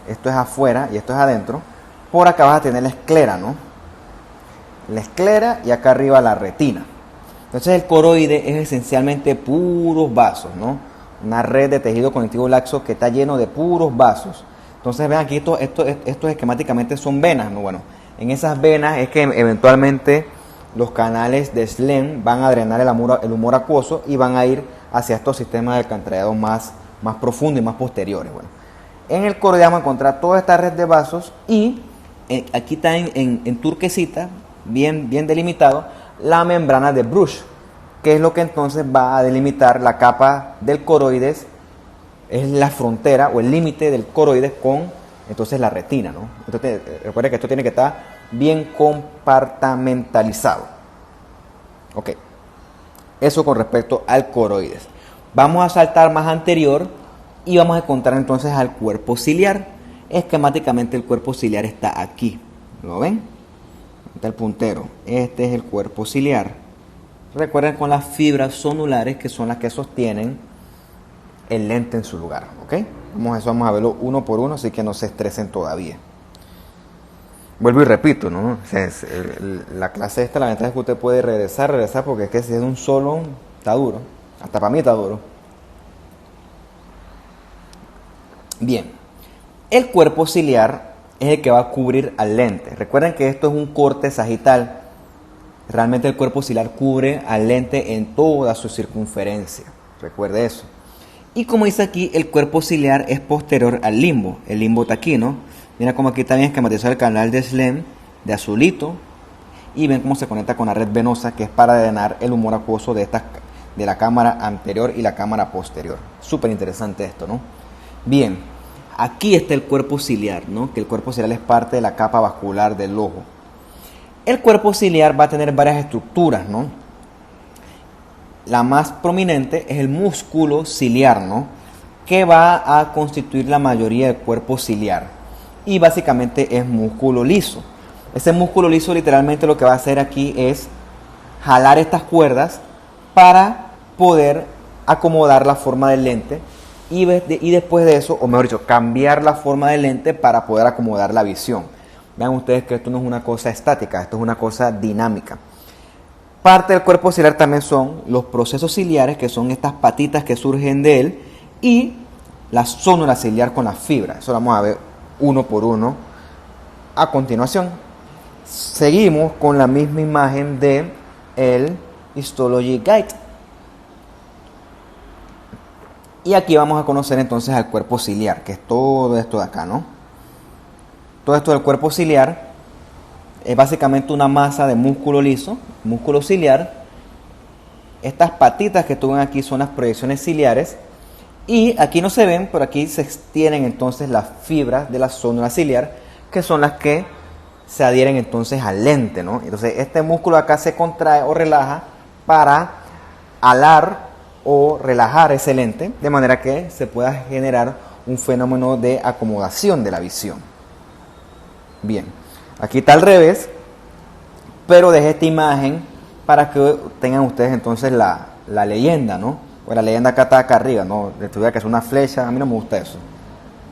esto es afuera y esto es adentro, por acá vas a tener la esclera, ¿no? La esclera y acá arriba la retina. Entonces el coroide es esencialmente puros vasos, ¿no? Una red de tejido conectivo laxo que está lleno de puros vasos. Entonces ven aquí, estos esquemáticamente son venas, ¿no? Bueno, en esas venas es que eventualmente los canales de Schlenn van a drenar el humor acuoso y van a ir hacia estos sistemas de alcantarillado más profundos y más posteriores. Bueno, en el coroide vamos a encontrar toda esta red de vasos y aquí está en turquesita, bien delimitado, la membrana de Bruch, que es lo que entonces va a delimitar la capa del coroides, es la frontera o el límite del coroides con entonces la retina, ¿no? Entonces recuerden que esto tiene que estar bien compartamentalizado. Ok, eso con respecto al coroides. Vamos a saltar más anterior y vamos a encontrar entonces al cuerpo ciliar. Esquemáticamente el cuerpo ciliar está aquí, ¿lo ven? Está el puntero, este es el cuerpo ciliar. Recuerden con las fibras zonulares que son las que sostienen el lente en su lugar, ¿ok? Vamos a verlo uno por uno, así que no se estresen todavía. Vuelvo y repito, ¿no? La clase esta, la ventaja es que usted puede regresar, porque es que si es un solo, está duro. Hasta para mí está duro. Bien, el cuerpo ciliar es el que va a cubrir al lente. Recuerden que esto es un corte sagital. Realmente el cuerpo ciliar cubre al lente en toda su circunferencia. Recuerde eso. Y como dice aquí, el cuerpo ciliar es posterior al limbo, el limbo taquino. Mira como aquí está bien esquematizado el canal de Schlemm de azulito. Y ven cómo se conecta con la red venosa, que es para drenar el humor acuoso de la cámara anterior y la cámara posterior. Súper interesante esto, ¿no? Bien, aquí está el cuerpo ciliar, ¿no? Que el cuerpo ciliar es parte de la capa vascular del ojo. El cuerpo ciliar va a tener varias estructuras, ¿no? La más prominente es el músculo ciliar, ¿no? Que va a constituir la mayoría del cuerpo ciliar. Y básicamente es músculo liso. Ese músculo liso literalmente lo que va a hacer aquí es jalar estas cuerdas para poder acomodar la forma del lente y después de eso, o mejor dicho, cambiar la forma del lente para poder acomodar la visión. Vean ustedes que esto no es una cosa estática, esto es una cosa dinámica. Parte del cuerpo ciliar también son los procesos ciliares, que son estas patitas que surgen de él, y la zónula ciliar con las fibras. Eso lo vamos a ver uno por uno a continuación. Seguimos con la misma imagen de el Histology Guide. Y aquí vamos a conocer entonces al cuerpo ciliar, que es todo esto de acá, ¿no? Todo esto del cuerpo ciliar es básicamente una masa de músculo liso, músculo ciliar. Estas patitas que ven aquí son las proyecciones ciliares. Y aquí no se ven, pero aquí se extienden entonces las fibras de la zónula ciliar, que son las que se adhieren entonces al lente, ¿no? Entonces este músculo acá se contrae o relaja para alar o relajar ese lente, de manera que se pueda generar un fenómeno de acomodación de la visión. Bien, aquí está al revés, pero dejé esta imagen para que tengan ustedes entonces la leyenda, ¿no? O la leyenda acá está acá arriba, ¿no? Le tuviera que hacer una flecha, a mí no me gusta eso.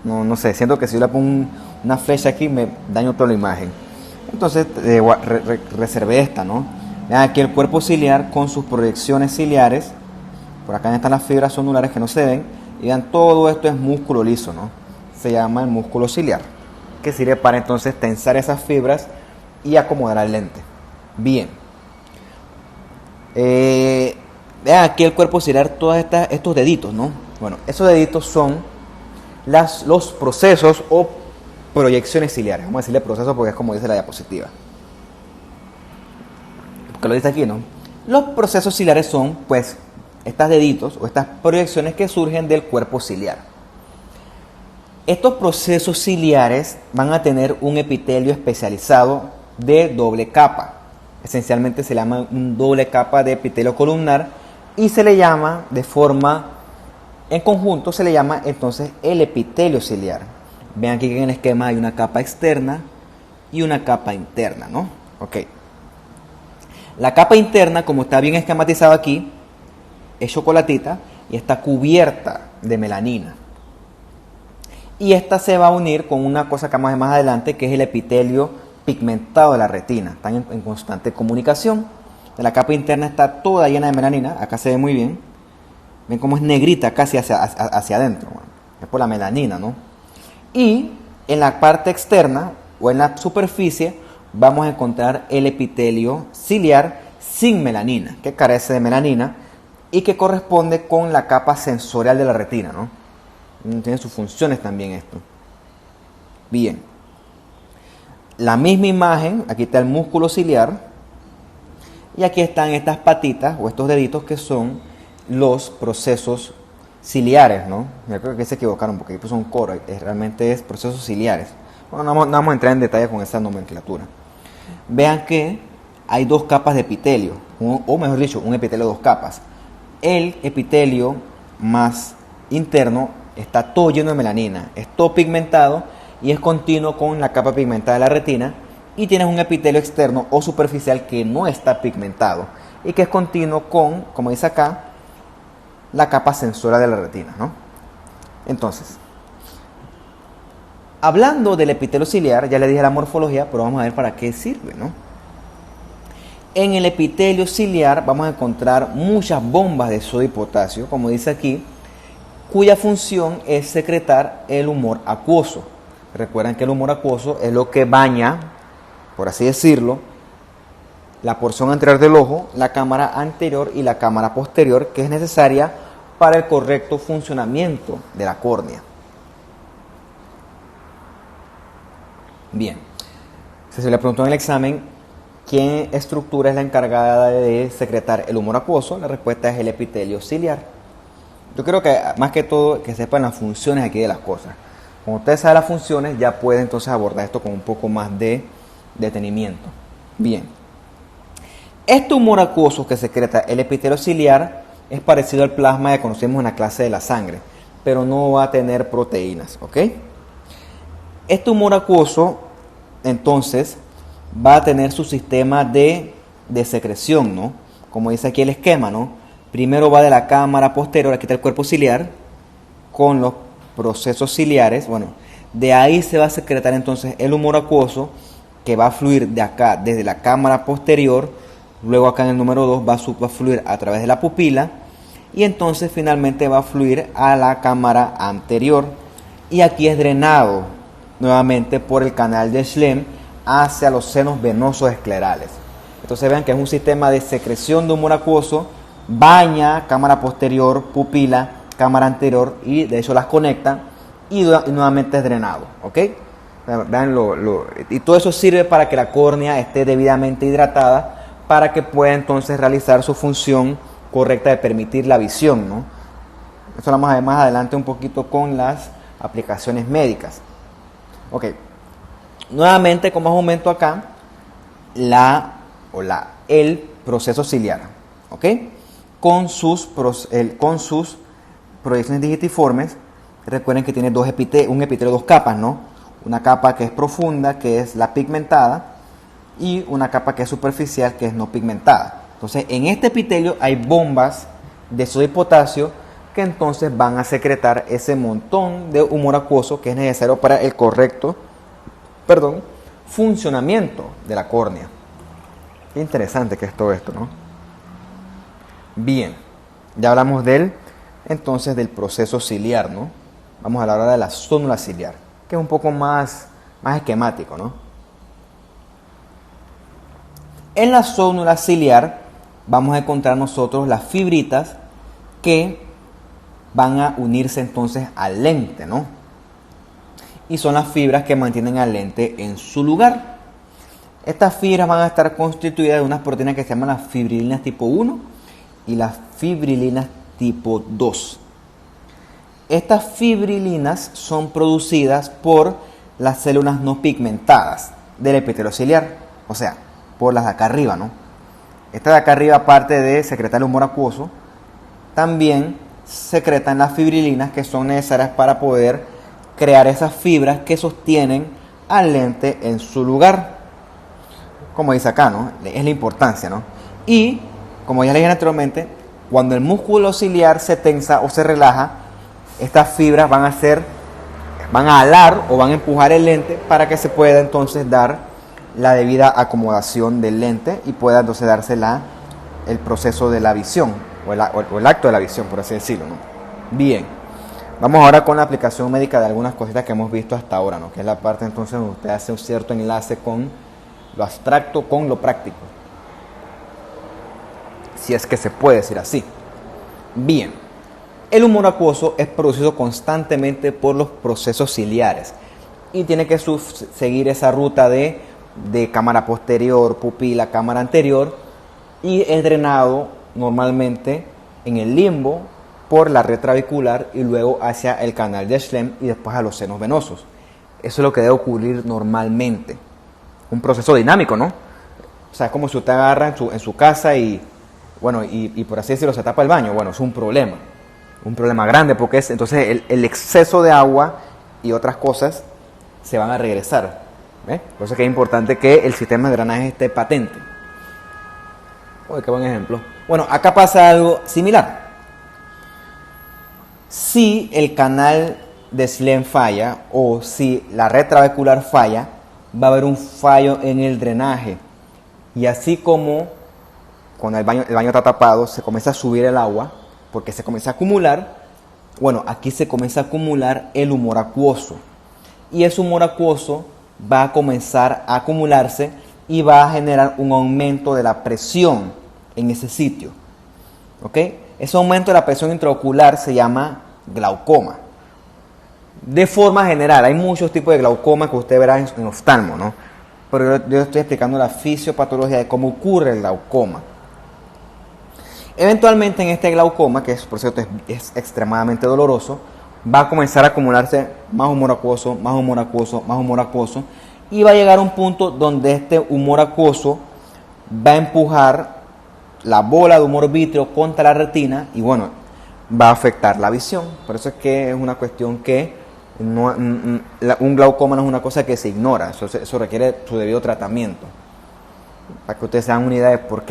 No sé, siento que si yo le pongo una flecha aquí me daño toda la imagen. Entonces reservé esta, ¿no? Vean aquí el cuerpo ciliar con sus proyecciones ciliares. Por acá están las fibras zonulares que no se ven. Y vean, todo esto es músculo liso, ¿no? Se llama el músculo ciliar, que sirve para entonces tensar esas fibras y acomodar el lente. Bien. Vean aquí el cuerpo ciliar, todos estos deditos, ¿no? Bueno, esos deditos son los procesos o proyecciones ciliares. Vamos a decirle procesos porque es como dice la diapositiva. Porque lo dice aquí, ¿no? Los procesos ciliares son, pues, estos deditos o estas proyecciones que surgen del cuerpo ciliar. Estos procesos ciliares van a tener un epitelio especializado de doble capa. Esencialmente se llama un doble capa de epitelio columnar y se le llama de forma, en conjunto se le llama entonces el epitelio ciliar. Vean aquí que en el esquema hay una capa externa y una capa interna, ¿no? Ok. La capa interna, como está bien esquematizado aquí, es chocolatita y está cubierta de melanina. Y esta se va a unir con una cosa que vamos a ver más adelante, que es el epitelio pigmentado de la retina. Están en constante comunicación. La capa interna está toda llena de melanina. Acá se ve muy bien. Ven cómo es negrita casi hacia adentro. Bueno, es por la melanina, ¿no? Y en la parte externa o en la superficie vamos a encontrar el epitelio ciliar sin melanina, que carece de melanina y que corresponde con la capa sensorial de la retina, ¿no? Tiene sus funciones también esto. Bien. La misma imagen, aquí está el músculo ciliar y aquí están estas patitas o estos deditos que son los procesos ciliares, ¿no? Yo creo que se equivocaron porque aquí son coros, realmente es procesos ciliares. Bueno, no vamos a entrar en detalle con esa nomenclatura. Vean que hay dos capas de epitelio, o mejor dicho, un epitelio de dos capas. El epitelio más interno está todo lleno de melanina, es todo pigmentado y es continuo con la capa pigmentada de la retina, y tienes un epitelio externo o superficial que no está pigmentado y que es continuo con, como dice acá, la capa sensorial de la retina, ¿no? Entonces, hablando del epitelio ciliar, ya le dije la morfología, pero vamos a ver para qué sirve, ¿no? En el epitelio ciliar vamos a encontrar muchas bombas de sodio y potasio, como dice aquí, cuya función es secretar el humor acuoso. Recuerden que el humor acuoso es lo que baña, por así decirlo, la porción anterior del ojo, la cámara anterior y la cámara posterior, que es necesaria para el correcto funcionamiento de la córnea. Bien, si se le preguntó en el examen qué estructura es la encargada de secretar el humor acuoso, la respuesta es el epitelio ciliar. Yo creo que más que todo que sepan las funciones aquí de las cosas. Cuando ustedes saben las funciones, ya pueden entonces abordar esto con un poco más de detenimiento. Bien. Este humor acuoso que secreta el epitelio ciliar es parecido al plasma que conocemos en la clase de la sangre, pero no va a tener proteínas, ¿ok? Este humor acuoso, entonces, va a tener su sistema de secreción, ¿no? Como dice aquí el esquema, ¿no? Primero va de la cámara posterior, aquí está el cuerpo ciliar, con los procesos ciliares. Bueno, de ahí se va a secretar entonces el humor acuoso, que va a fluir de acá, desde la cámara posterior, luego acá en el número 2 va a fluir a través de la pupila, y entonces finalmente va a fluir a la cámara anterior, y aquí es drenado nuevamente por el canal de Schlemm hacia los senos venosos esclerales. Entonces vean que es un sistema de secreción de humor acuoso, baña cámara posterior, pupila, cámara anterior, y de hecho las conecta, y nuevamente es drenado, ¿ok? Vean y todo eso sirve para que la córnea esté debidamente hidratada, para que pueda entonces realizar su función correcta de permitir la visión, ¿no? Eso lo vamos a ver más adelante un poquito con las aplicaciones médicas. Ok, nuevamente con más aumento acá, el proceso ciliar, ¿ok? Con sus proyecciones digitiformes. Recuerden que tiene un epitelio, dos capas, ¿no? Una capa que es profunda, que es la pigmentada, y una capa que es superficial, que es no pigmentada. Entonces, en este epitelio hay bombas de sodio y potasio que entonces van a secretar ese montón de humor acuoso que es necesario para el correcto, funcionamiento de la córnea. Qué interesante que es todo esto, ¿no? Bien, ya hablamos del proceso ciliar, ¿no? Vamos a hablar ahora de la zónula ciliar, que es un poco más esquemático, ¿no? En la zónula ciliar vamos a encontrar nosotros las fibritas que van a unirse entonces al lente, ¿no? Y son las fibras que mantienen al lente en su lugar. Estas fibras van a estar constituidas de unas proteínas que se llaman las fibrilinas tipo 1 y las fibrilinas tipo 2. Estas fibrilinas son producidas por las células no pigmentadas del epitelio ciliar, o sea, por las de acá arriba, ¿no? Esta de acá arriba, aparte de secretar el humor acuoso, también secretan las fibrilinas que son necesarias para poder crear esas fibras que sostienen al lente en su lugar. Como dice acá, ¿no? Es la importancia, ¿no? Y, como ya les dije anteriormente, cuando el músculo ciliar se tensa o se relaja, estas fibras van a alar o van a empujar el lente para que se pueda entonces dar la debida acomodación del lente y pueda entonces darse el proceso de la visión o el acto de la visión, por así decirlo, ¿no? Bien, vamos ahora con la aplicación médica de algunas cositas que hemos visto hasta ahora, ¿no? Que es la parte entonces donde usted hace un cierto enlace con lo abstracto con lo práctico, si es que se puede decir así. Bien, el humor acuoso es producido constantemente por los procesos ciliares y tiene que seguir esa ruta de cámara posterior, pupila, cámara anterior, y es drenado normalmente en el limbo por la red trabecular y luego hacia el canal de Schlemm y después a los senos venosos. Eso es lo que debe ocurrir normalmente. Un proceso dinámico, ¿no? O sea, es como si usted agarra en su casa y por así decirlo, se tapa el baño. Bueno, es un problema grande, porque entonces el exceso de agua y otras cosas se van a regresar. ¿Ves? Por eso es que es importante que el sistema de drenaje esté patente. Uy, qué buen ejemplo. Bueno, acá pasa algo similar. Si el canal de Schlemm falla o si la red trabecular falla, va a haber un fallo en el drenaje. Y así como cuando el baño está tapado, se comienza a subir el agua, porque se comienza a acumular, bueno, aquí se comienza a acumular el humor acuoso. y ese humor acuoso va a comenzar a acumularse y va a generar un aumento de la presión en ese sitio. ¿Ok? Ese aumento de la presión intraocular se llama glaucoma. De forma general, hay muchos tipos de glaucoma que usted verá en oftalmo, ¿no? Pero yo estoy explicando la fisiopatología de cómo ocurre el glaucoma. Eventualmente en este glaucoma, que por cierto es extremadamente doloroso, va a comenzar a acumularse más humor acuoso, más humor acuoso, más humor acuoso, y va a llegar a un punto donde este humor acuoso va a empujar la bola de humor vítreo contra la retina y bueno, va a afectar la visión. Por eso es que es una cuestión que un glaucoma no es una cosa que se ignora, eso requiere su debido tratamiento. Para que ustedes se hagan una idea de por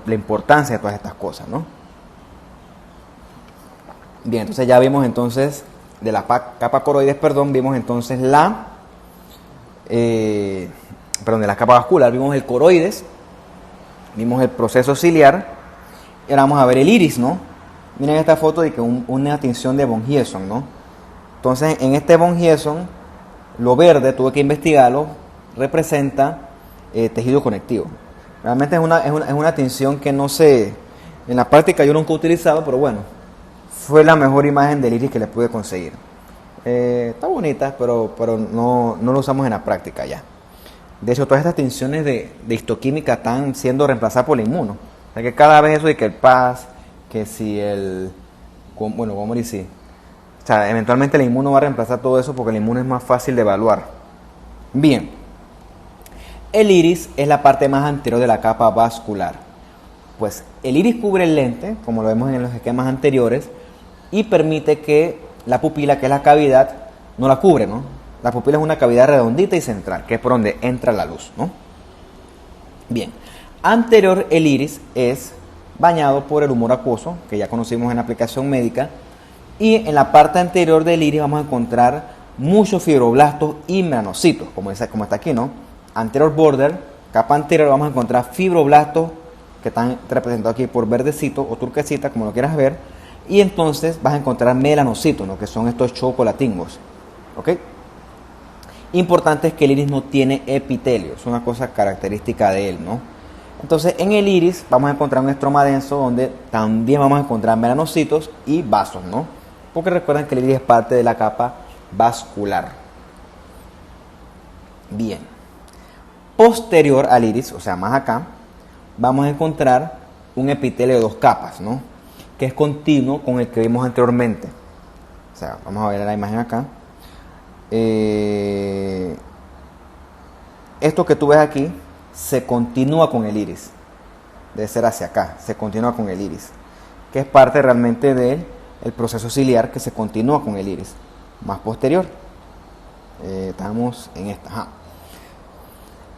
la importancia de todas estas cosas, ¿no? Bien, entonces ya vimos entonces de la capa coroides, vimos entonces de la capa vascular, vimos el coroides, vimos el proceso ciliar, y ahora vamos a ver el iris, ¿no? Miren esta foto de que una tinción de von Hieson, ¿no? Entonces, en este von Hieson, lo verde, tuve que investigarlo, representa tejido conectivo. Realmente es una tinción que no sé, en la práctica yo nunca he utilizado, pero bueno, fue la mejor imagen del iris que les pude conseguir. Está bonita, pero no lo usamos en la práctica ya. De hecho, todas estas tinciones de histoquímica están siendo reemplazadas por la inmuno. O sea que cada vez eso de que el PAS, que si bueno, vamos a ver si. O sea, eventualmente la inmuno va a reemplazar todo eso porque la inmuno es más fácil de evaluar. Bien. El iris es la parte más anterior de la capa vascular. Pues el iris cubre el lente, como lo vemos en los esquemas anteriores, y permite que la pupila, que es la cavidad, no la cubre, ¿no? La pupila es una cavidad redondita y central, que es por donde entra la luz, ¿no? Bien, anterior el iris es bañado por el humor acuoso, que ya conocimos en la aplicación médica, y en la parte anterior del iris vamos a encontrar muchos fibroblastos y melanocitos, como está aquí, ¿no? Anterior border, capa anterior, vamos a encontrar fibroblastos que están representados aquí por verdecito o turquesita, como lo quieras ver, y entonces vas a encontrar melanocitos, ¿no? Que son estos chocolatingos, ¿ok? Importante es que el iris no tiene epitelio, es una cosa característica de él, ¿no? Entonces en el iris vamos a encontrar un estroma denso donde también vamos a encontrar melanocitos y vasos, ¿no? Porque recuerden que el iris es parte de la capa vascular. Bien. Posterior al iris, o sea, más acá, vamos a encontrar un epitelio de dos capas, ¿no? Que es continuo con el que vimos anteriormente. O sea, vamos a ver la imagen acá. Esto que tú ves aquí se continúa con el iris. Debe ser hacia acá, se continúa con el iris. Que es parte realmente del proceso ciliar que se continúa con el iris. Más posterior. Estamos en esta. Ajá.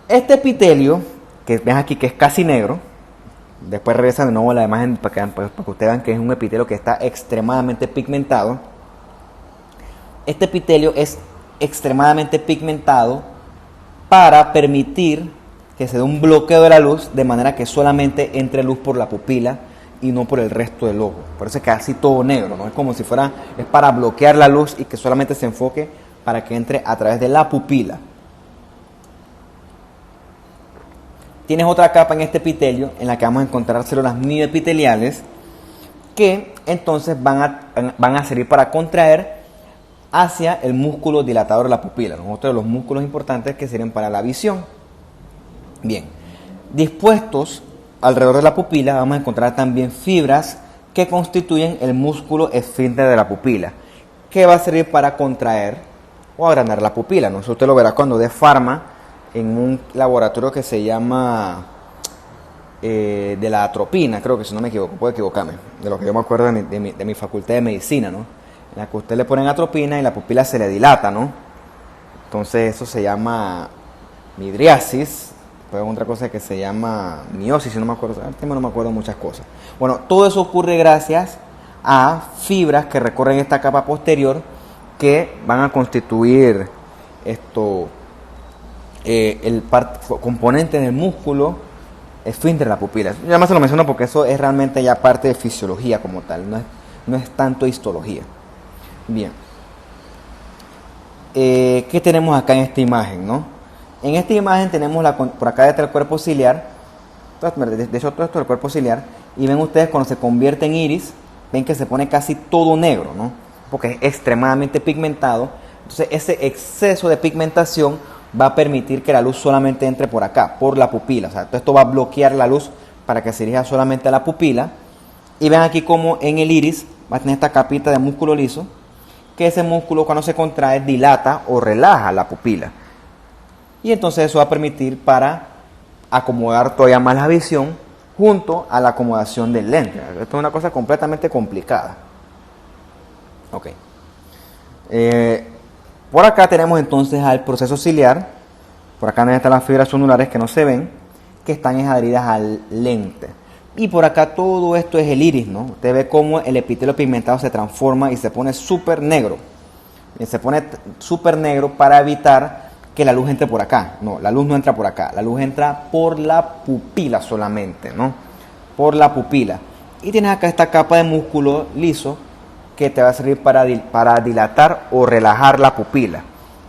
Este epitelio, que ves aquí que es casi negro, después regresa de nuevo a la imagen para que ustedes vean que es un epitelio que está extremadamente pigmentado. Este epitelio es extremadamente pigmentado para permitir que se dé un bloqueo de la luz de manera que solamente entre luz por la pupila y no por el resto del ojo. Por eso es casi todo negro, ¿no? Es como si fuera, es para bloquear la luz y que solamente se enfoque para que entre a través de la pupila. Tienes otra capa en este epitelio en la que vamos a encontrar células mioepiteliales que entonces van a servir para contraer hacia el músculo dilatador de la pupila, otro de los músculos importantes que sirven para la visión. Bien, dispuestos alrededor de la pupila vamos a encontrar también fibras que constituyen el músculo esfínter de la pupila, que va a servir para contraer o agrandar la pupila, ¿no? Eso usted lo verá cuando dé farma en un laboratorio que se llama de la atropina, creo que si no me equivoco, puedo equivocarme, de lo que yo me acuerdo de mi facultad de medicina, ¿no? En la que usted le ponen atropina y la pupila se le dilata, ¿no? Entonces eso se llama midriasis, pues otra cosa que se llama miosis, si no me acuerdo, no me acuerdo muchas cosas. Bueno, todo eso ocurre gracias a fibras que recorren esta capa posterior que van a constituir componentes del músculo esfínter de la pupila. Yo además se lo menciono porque eso es realmente ya parte de fisiología como tal, no es tanto histología. Bien. ¿qué tenemos acá en esta imagen, no? En esta imagen tenemos por acá detrás del cuerpo ciliar, de hecho todo esto es el cuerpo ciliar, y ven ustedes cuando se convierte en iris, ven que se pone casi todo negro, ¿no? Porque es extremadamente pigmentado. Entonces ese exceso de pigmentación va a permitir que la luz solamente entre por acá, por la pupila. O sea, esto va a bloquear la luz para que se dirija solamente a la pupila. Y ven aquí como en el iris va a tener esta capita de músculo liso, que ese músculo cuando se contrae dilata o relaja la pupila. Y entonces eso va a permitir para acomodar todavía más la visión junto a la acomodación del lente. Esto es una cosa completamente complicada. Ok. Por acá tenemos entonces al proceso ciliar. Por acá están las fibras sonulares que no se ven, que están adheridas al lente. Y por acá todo esto es el iris, ¿no? Usted ve cómo el epitelio pigmentado se transforma y se pone súper negro. Y se pone súper negro para evitar que la luz entre por acá. No, la luz no entra por acá. La luz entra por la pupila solamente, ¿no? Por la pupila. Y tienes acá esta capa de músculo liso que te va a servir para dilatar o relajar la pupila.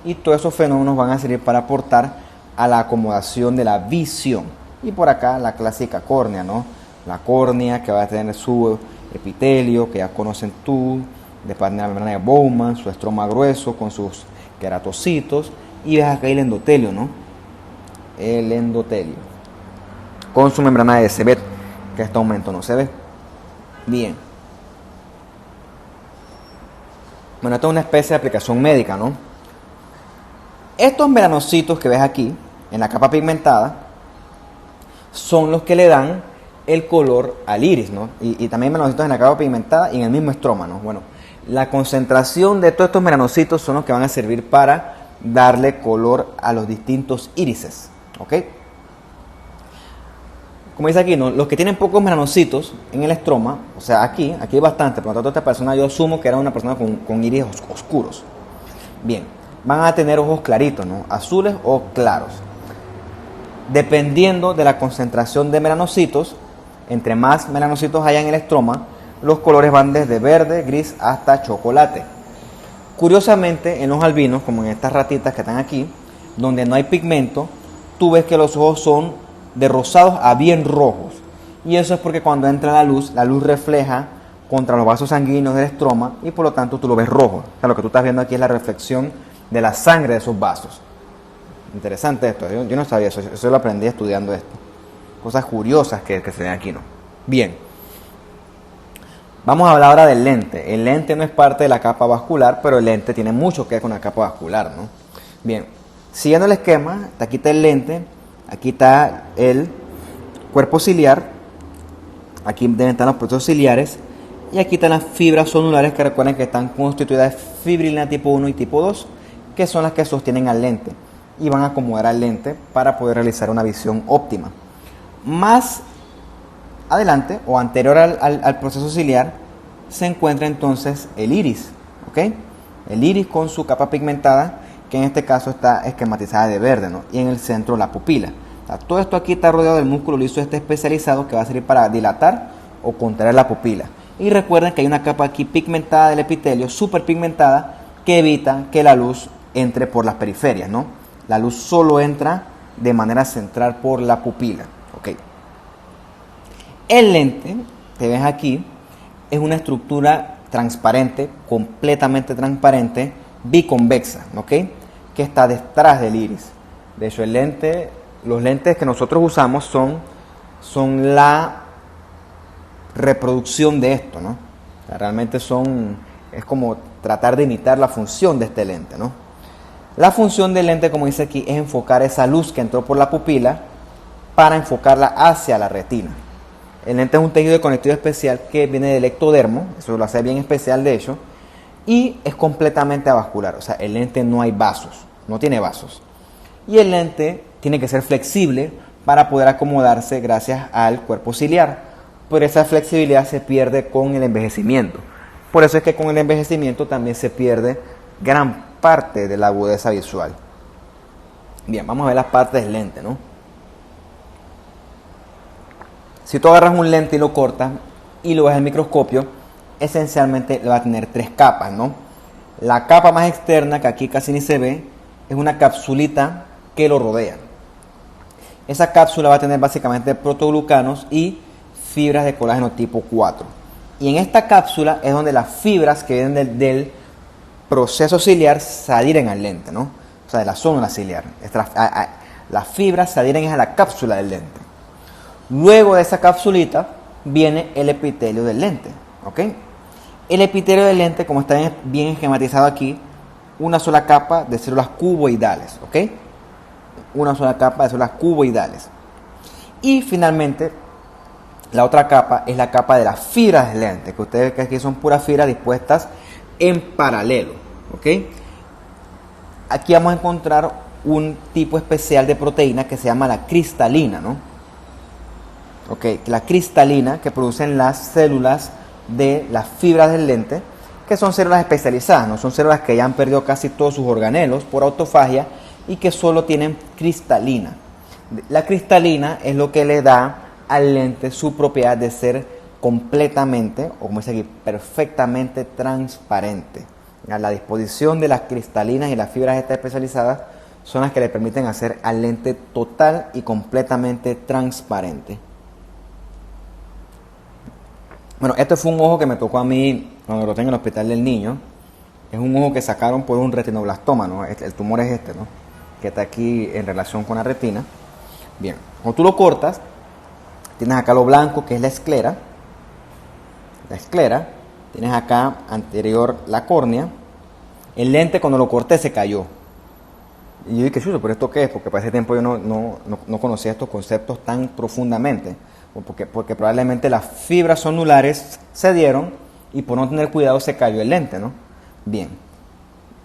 Y todos esos fenómenos van a servir para aportar a la acomodación de la visión. Y por acá la clásica córnea, ¿no? La córnea que va a tener su epitelio, que ya conocen tú, después de la membrana de Bowman, su estroma grueso con sus queratocitos, y ves acá el endotelio, ¿no? El endotelio, con su membrana de Sevet, que en este momento no se ve. Bien. Bueno, esto es una especie de aplicación médica, ¿no? Estos melanocitos que ves aquí, en la capa pigmentada, son los que le dan el color al iris, ¿no? Y también melanocitos en la capa pigmentada y en el mismo estroma, ¿no? Bueno, la concentración de todos estos melanocitos son los que van a servir para darle color a los distintos irises, ¿ok? Como dice aquí, ¿no? Los que tienen pocos melanocitos en el estroma, o sea, aquí hay bastante, por lo tanto esta persona yo asumo que era una persona con iris oscuros. Bien, van a tener ojos claritos, ¿no? Azules o claros. Dependiendo de la concentración de melanocitos, entre más melanocitos haya en el estroma, los colores van desde verde, gris hasta chocolate. Curiosamente, en los albinos, como en estas ratitas que están aquí, donde no hay pigmento, tú ves que los ojos son de rosados a bien rojos. Y eso es porque cuando entra la luz refleja contra los vasos sanguíneos del estroma y por lo tanto tú lo ves rojo. O sea, lo que tú estás viendo aquí es la reflexión de la sangre de esos vasos. Interesante esto, yo no sabía eso lo aprendí estudiando esto. Cosas curiosas que se ven aquí, ¿no? Bien. Vamos a hablar ahora del lente. El lente no es parte de la capa vascular, pero el lente tiene mucho que ver con la capa vascular, ¿no? Bien, siguiendo el esquema, aquí está el lente, aquí está el cuerpo ciliar, aquí deben estar los procesos ciliares, y aquí están las fibras sonulares que recuerden que están constituidas de fibrilina tipo 1 y tipo 2, que son las que sostienen al lente y van a acomodar al lente para poder realizar una visión óptima. Más adelante o anterior al proceso ciliar se encuentra entonces el iris, ¿ok? El iris con su capa pigmentada, que en este caso está esquematizada de verde, ¿no? Y en el centro la pupila. O sea, todo esto aquí está rodeado del músculo liso especializado que va a servir para dilatar o contraer la pupila. Y recuerden que hay una capa aquí pigmentada del epitelio, súper pigmentada, que evita que la luz entre por las periferias, ¿no? La luz solo entra de manera central por la pupila, ¿ok? El lente, te ves aquí, es una estructura transparente, completamente transparente, biconvexa, ¿ok? Que está detrás del iris. De hecho, los lentes que nosotros usamos son la reproducción de esto, ¿no? O sea, realmente es como tratar de imitar la función de este lente, ¿no? La función del lente, como dice aquí, es enfocar esa luz que entró por la pupila para enfocarla hacia la retina. El lente es un tejido de conectivo especial que viene del ectodermo, eso lo hace bien especial de hecho, y es completamente avascular, o sea, el lente no hay vasos, no tiene vasos. Y el lente tiene que ser flexible para poder acomodarse gracias al cuerpo ciliar, pero esa flexibilidad se pierde con el envejecimiento. Por eso es que con el envejecimiento también se pierde gran parte de la agudeza visual. Bien, vamos a ver las partes del lente, ¿no? Si tú agarras un lente y lo cortas y lo ves al microscopio, esencialmente va a tener tres capas, ¿no? La capa más externa, que aquí casi ni se ve, es una capsulita que lo rodea. Esa cápsula va a tener básicamente protoglucanos y fibras de colágeno tipo 4. Y en esta cápsula es donde las fibras que vienen del proceso ciliar se adhieren al lente, ¿no? O sea, de la zona ciliar. Las fibras se adhieren a la cápsula del lente. Luego de esa capsulita viene el epitelio del lente, ¿ok? El epitelio del lente, como está bien esquematizado aquí, una sola capa de células cuboidales, ¿ok? Una sola capa de células cuboidales. Y finalmente, la otra capa es la capa de las fibras del lente, que ustedes ven que aquí son puras fibras dispuestas en paralelo, ¿ok? Aquí vamos a encontrar un tipo especial de proteína que se llama la cristalina, ¿no? Ok, la cristalina que producen las células de las fibras del lente, que son células especializadas, ¿no? Son células que ya han perdido casi todos sus organelos por autofagia y que solo tienen cristalina. La cristalina es lo que le da al lente su propiedad de ser completamente, o como dice aquí, perfectamente transparente. La disposición de las cristalinas y las fibras estas especializadas son las que le permiten hacer al lente total y completamente transparente. Bueno, este fue un ojo que me tocó a mí cuando lo tengo en el hospital del niño. Es un ojo que sacaron por un retinoblastoma, ¿no? El tumor es este, ¿no? Que está aquí en relación con la retina. Bien, cuando tú lo cortas, tienes acá lo blanco, que es la esclera. La esclera. Tienes acá anterior la córnea. El lente cuando lo corté se cayó. Y yo dije, chulo, ¿pero esto qué es? Porque para ese tiempo yo no conocía estos conceptos tan profundamente. Porque probablemente las fibras zonulares se dieron y por no tener cuidado se cayó el lente, ¿no? Bien.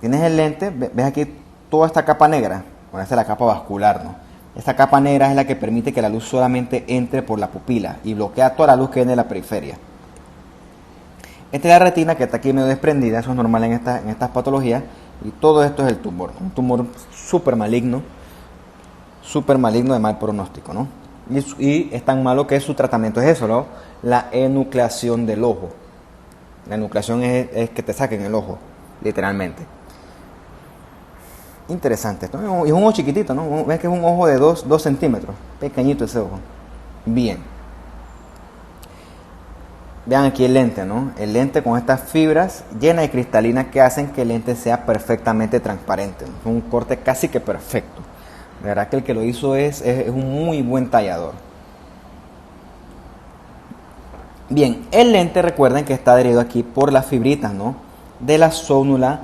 Tienes el lente, ves aquí toda esta capa negra. Bueno, esta es la capa vascular, ¿no? Esta capa negra es la que permite que la luz solamente entre por la pupila y bloquea toda la luz que viene de la periferia. Esta es la retina que está aquí medio desprendida, eso es normal en estas patologías. Y todo esto es el tumor, ¿no? Un tumor súper maligno de mal pronóstico, ¿no? Y es tan malo que su tratamiento es eso, ¿no? La enucleación del ojo. La enucleación es que te saquen el ojo, literalmente. Interesante esto. Y es un ojo chiquitito, ¿no? Ves que es un ojo de 2 centímetros. Pequeñito ese ojo. Bien. Vean aquí el lente, ¿no? El lente con estas fibras llenas de cristalina que hacen que el lente sea perfectamente transparente, ¿no? Un corte casi que perfecto. De verdad que el que lo hizo es un muy buen tallador. Bien, el lente, recuerden que está adherido aquí por las fibritas, ¿no? De la zónula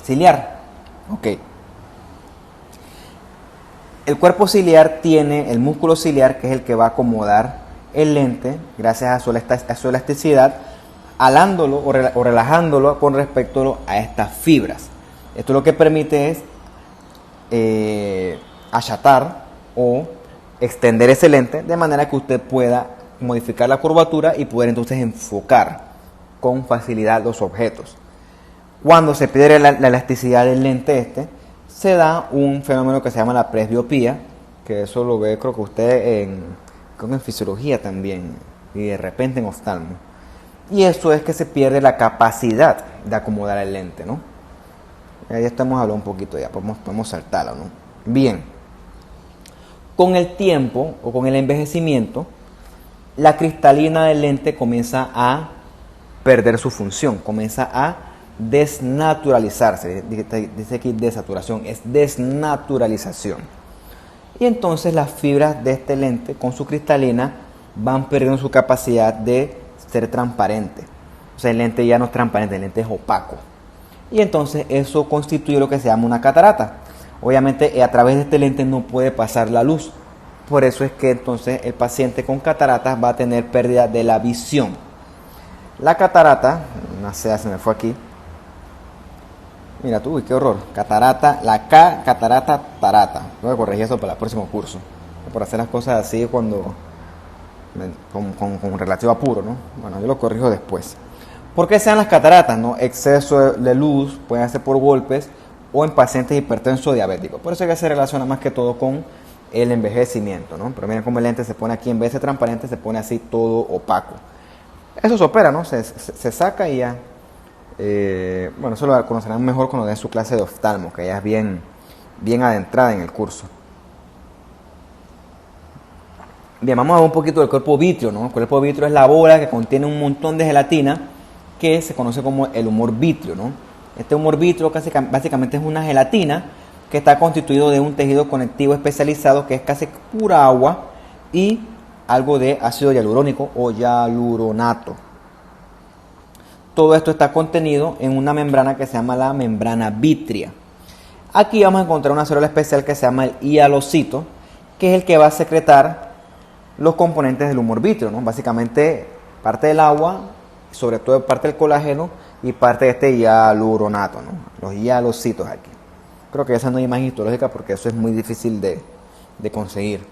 ciliar. Ok. El cuerpo ciliar tiene el músculo ciliar, que es el que va a acomodar el lente gracias a su elasticidad, alándolo o relajándolo con respecto a estas fibras. Esto lo que permite es achatar o extender ese lente de manera que usted pueda modificar la curvatura y poder entonces enfocar con facilidad los objetos. Cuando se pierde la elasticidad del lente se da un fenómeno que se llama la presbiopía, que eso lo ve creo que usted en fisiología también y de repente en oftalmo. Y eso es que se pierde la capacidad de acomodar el lente, ¿no? Ya estamos hablando un poquito, ya podemos saltarlo, ¿no? Bien. Con el tiempo o con el envejecimiento, la cristalina del lente comienza a perder su función, comienza a desnaturalizarse. Dice aquí desaturación, es desnaturalización. Y entonces las fibras de este lente con su cristalina van perdiendo su capacidad de ser transparente. O sea, el lente ya no es transparente, el lente es opaco. Y entonces eso constituye lo que se llama una catarata. Obviamente a través de este lente no puede pasar la luz. Por eso es que entonces el paciente con cataratas va a tener pérdida de la visión. La catarata, no sé, se me fue aquí. Mira tú, uy, qué horror. Catarata, la K, catarata, tarata. Voy a corregir eso para el próximo curso. Por hacer las cosas así con relativo apuro, ¿no? Bueno, yo lo corrijo después. ¿Por qué sean las cataratas? ¿No? Exceso de luz, pueden ser por golpes o en pacientes hipertensos diabéticos. Por eso es que se relaciona más que todo con el envejecimiento, ¿no? Pero miren cómo el lente se pone aquí, en vez de transparente, se pone así todo opaco. Eso se opera, ¿no? Se saca y ya Bueno, eso lo conocerán mejor cuando den su clase de oftalmo, que ya es bien adentrada en el curso. Bien, vamos a ver un poquito del cuerpo vítreo, ¿no? El cuerpo vítreo es la bola que contiene un montón de gelatina que se conoce como el humor vítreo, ¿no? Este humor vítreo básicamente es una gelatina que está constituido de un tejido conectivo especializado que es casi pura agua y algo de ácido hialurónico o hialuronato. Todo esto está contenido en una membrana que se llama la membrana vítrea. Aquí vamos a encontrar una célula especial que se llama el hialocito, que es el que va a secretar los componentes del humor vítreo, ¿no? Básicamente parte del agua, sobre todo parte del colágeno y parte de este hialuronato, ¿no? Los hialocitos aquí. Creo que esa no hay imagen histológica porque eso es muy difícil de conseguir.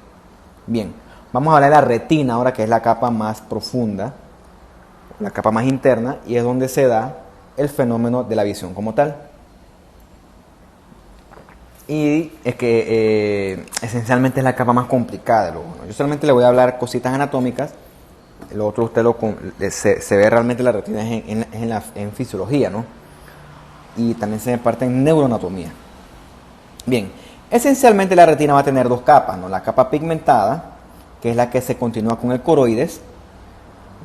Bien, vamos a hablar de la retina ahora, que es la capa más profunda, la capa más interna, y es donde se da el fenómeno de la visión como tal. Y es que esencialmente es la capa más complicada del ojo, ¿no? Yo solamente le voy a hablar cositas anatómicas, lo otro usted se ve realmente la retina en fisiología, ¿no? Y también se ve parte en neuroanatomía. Bien, esencialmente la retina va a tener dos capas, ¿no? La capa pigmentada, que es la que se continúa con el coroides,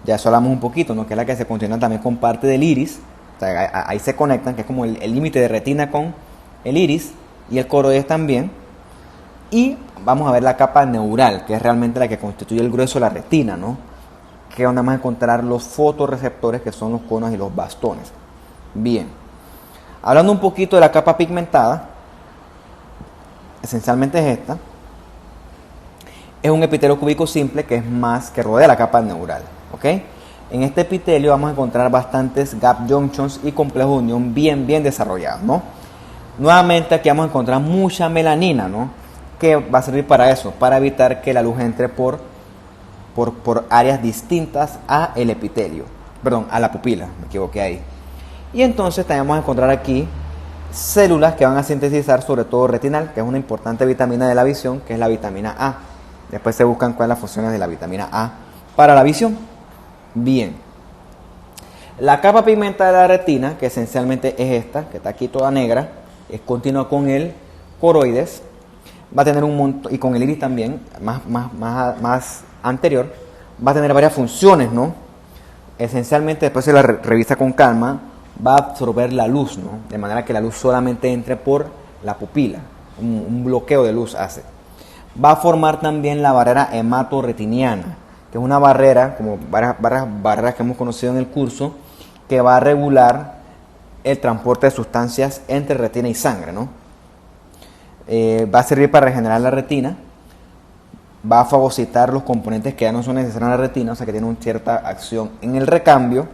ya eso hablamos un poquito, ¿no? Que es la que se continúa también con parte del iris, o sea, ahí se conectan, que es como el límite de retina con el iris, y el coroides también. Y vamos a ver la capa neural, que es realmente la que constituye el grueso de la retina, ¿no? Que es donde vamos a encontrar los fotorreceptores, que son los conos y los bastones. Bien, hablando un poquito de la capa pigmentada, esencialmente es esta. Es un epitelio cúbico simple que es más que rodea la capa neural, ¿ok? En este epitelio vamos a encontrar bastantes gap junctions y complejos de unión bien desarrollados, ¿no? Nuevamente aquí vamos a encontrar mucha melanina, ¿no? Que va a servir para eso, para evitar que la luz entre por áreas distintas a el epitelio, perdón, a la pupila, me equivoqué ahí. Y entonces también vamos a encontrar aquí células que van a sintetizar sobre todo retinal, que es una importante vitamina de la visión, que es la vitamina A. Después se buscan cuáles son las funciones de la vitamina A para la visión. Bien, la capa pigmentada de la retina, que esencialmente es esta, que está aquí toda negra, es continua con el coroides, va a tener un montón, y con el iris también, más anterior, va a tener varias funciones, ¿no? Esencialmente, después se la revisa con calma, va a absorber la luz, ¿no? De manera que la luz solamente entre por la pupila, un bloqueo de luz hace. Va a formar también la barrera hematorretiniana, que es una barrera, como varias barreras que hemos conocido en el curso, que va a regular el transporte de sustancias entre retina y sangre, ¿no? Va a servir para regenerar la retina, va a fagocitar los componentes que ya no son necesarios en la retina, o sea que tiene una cierta acción en el recambio,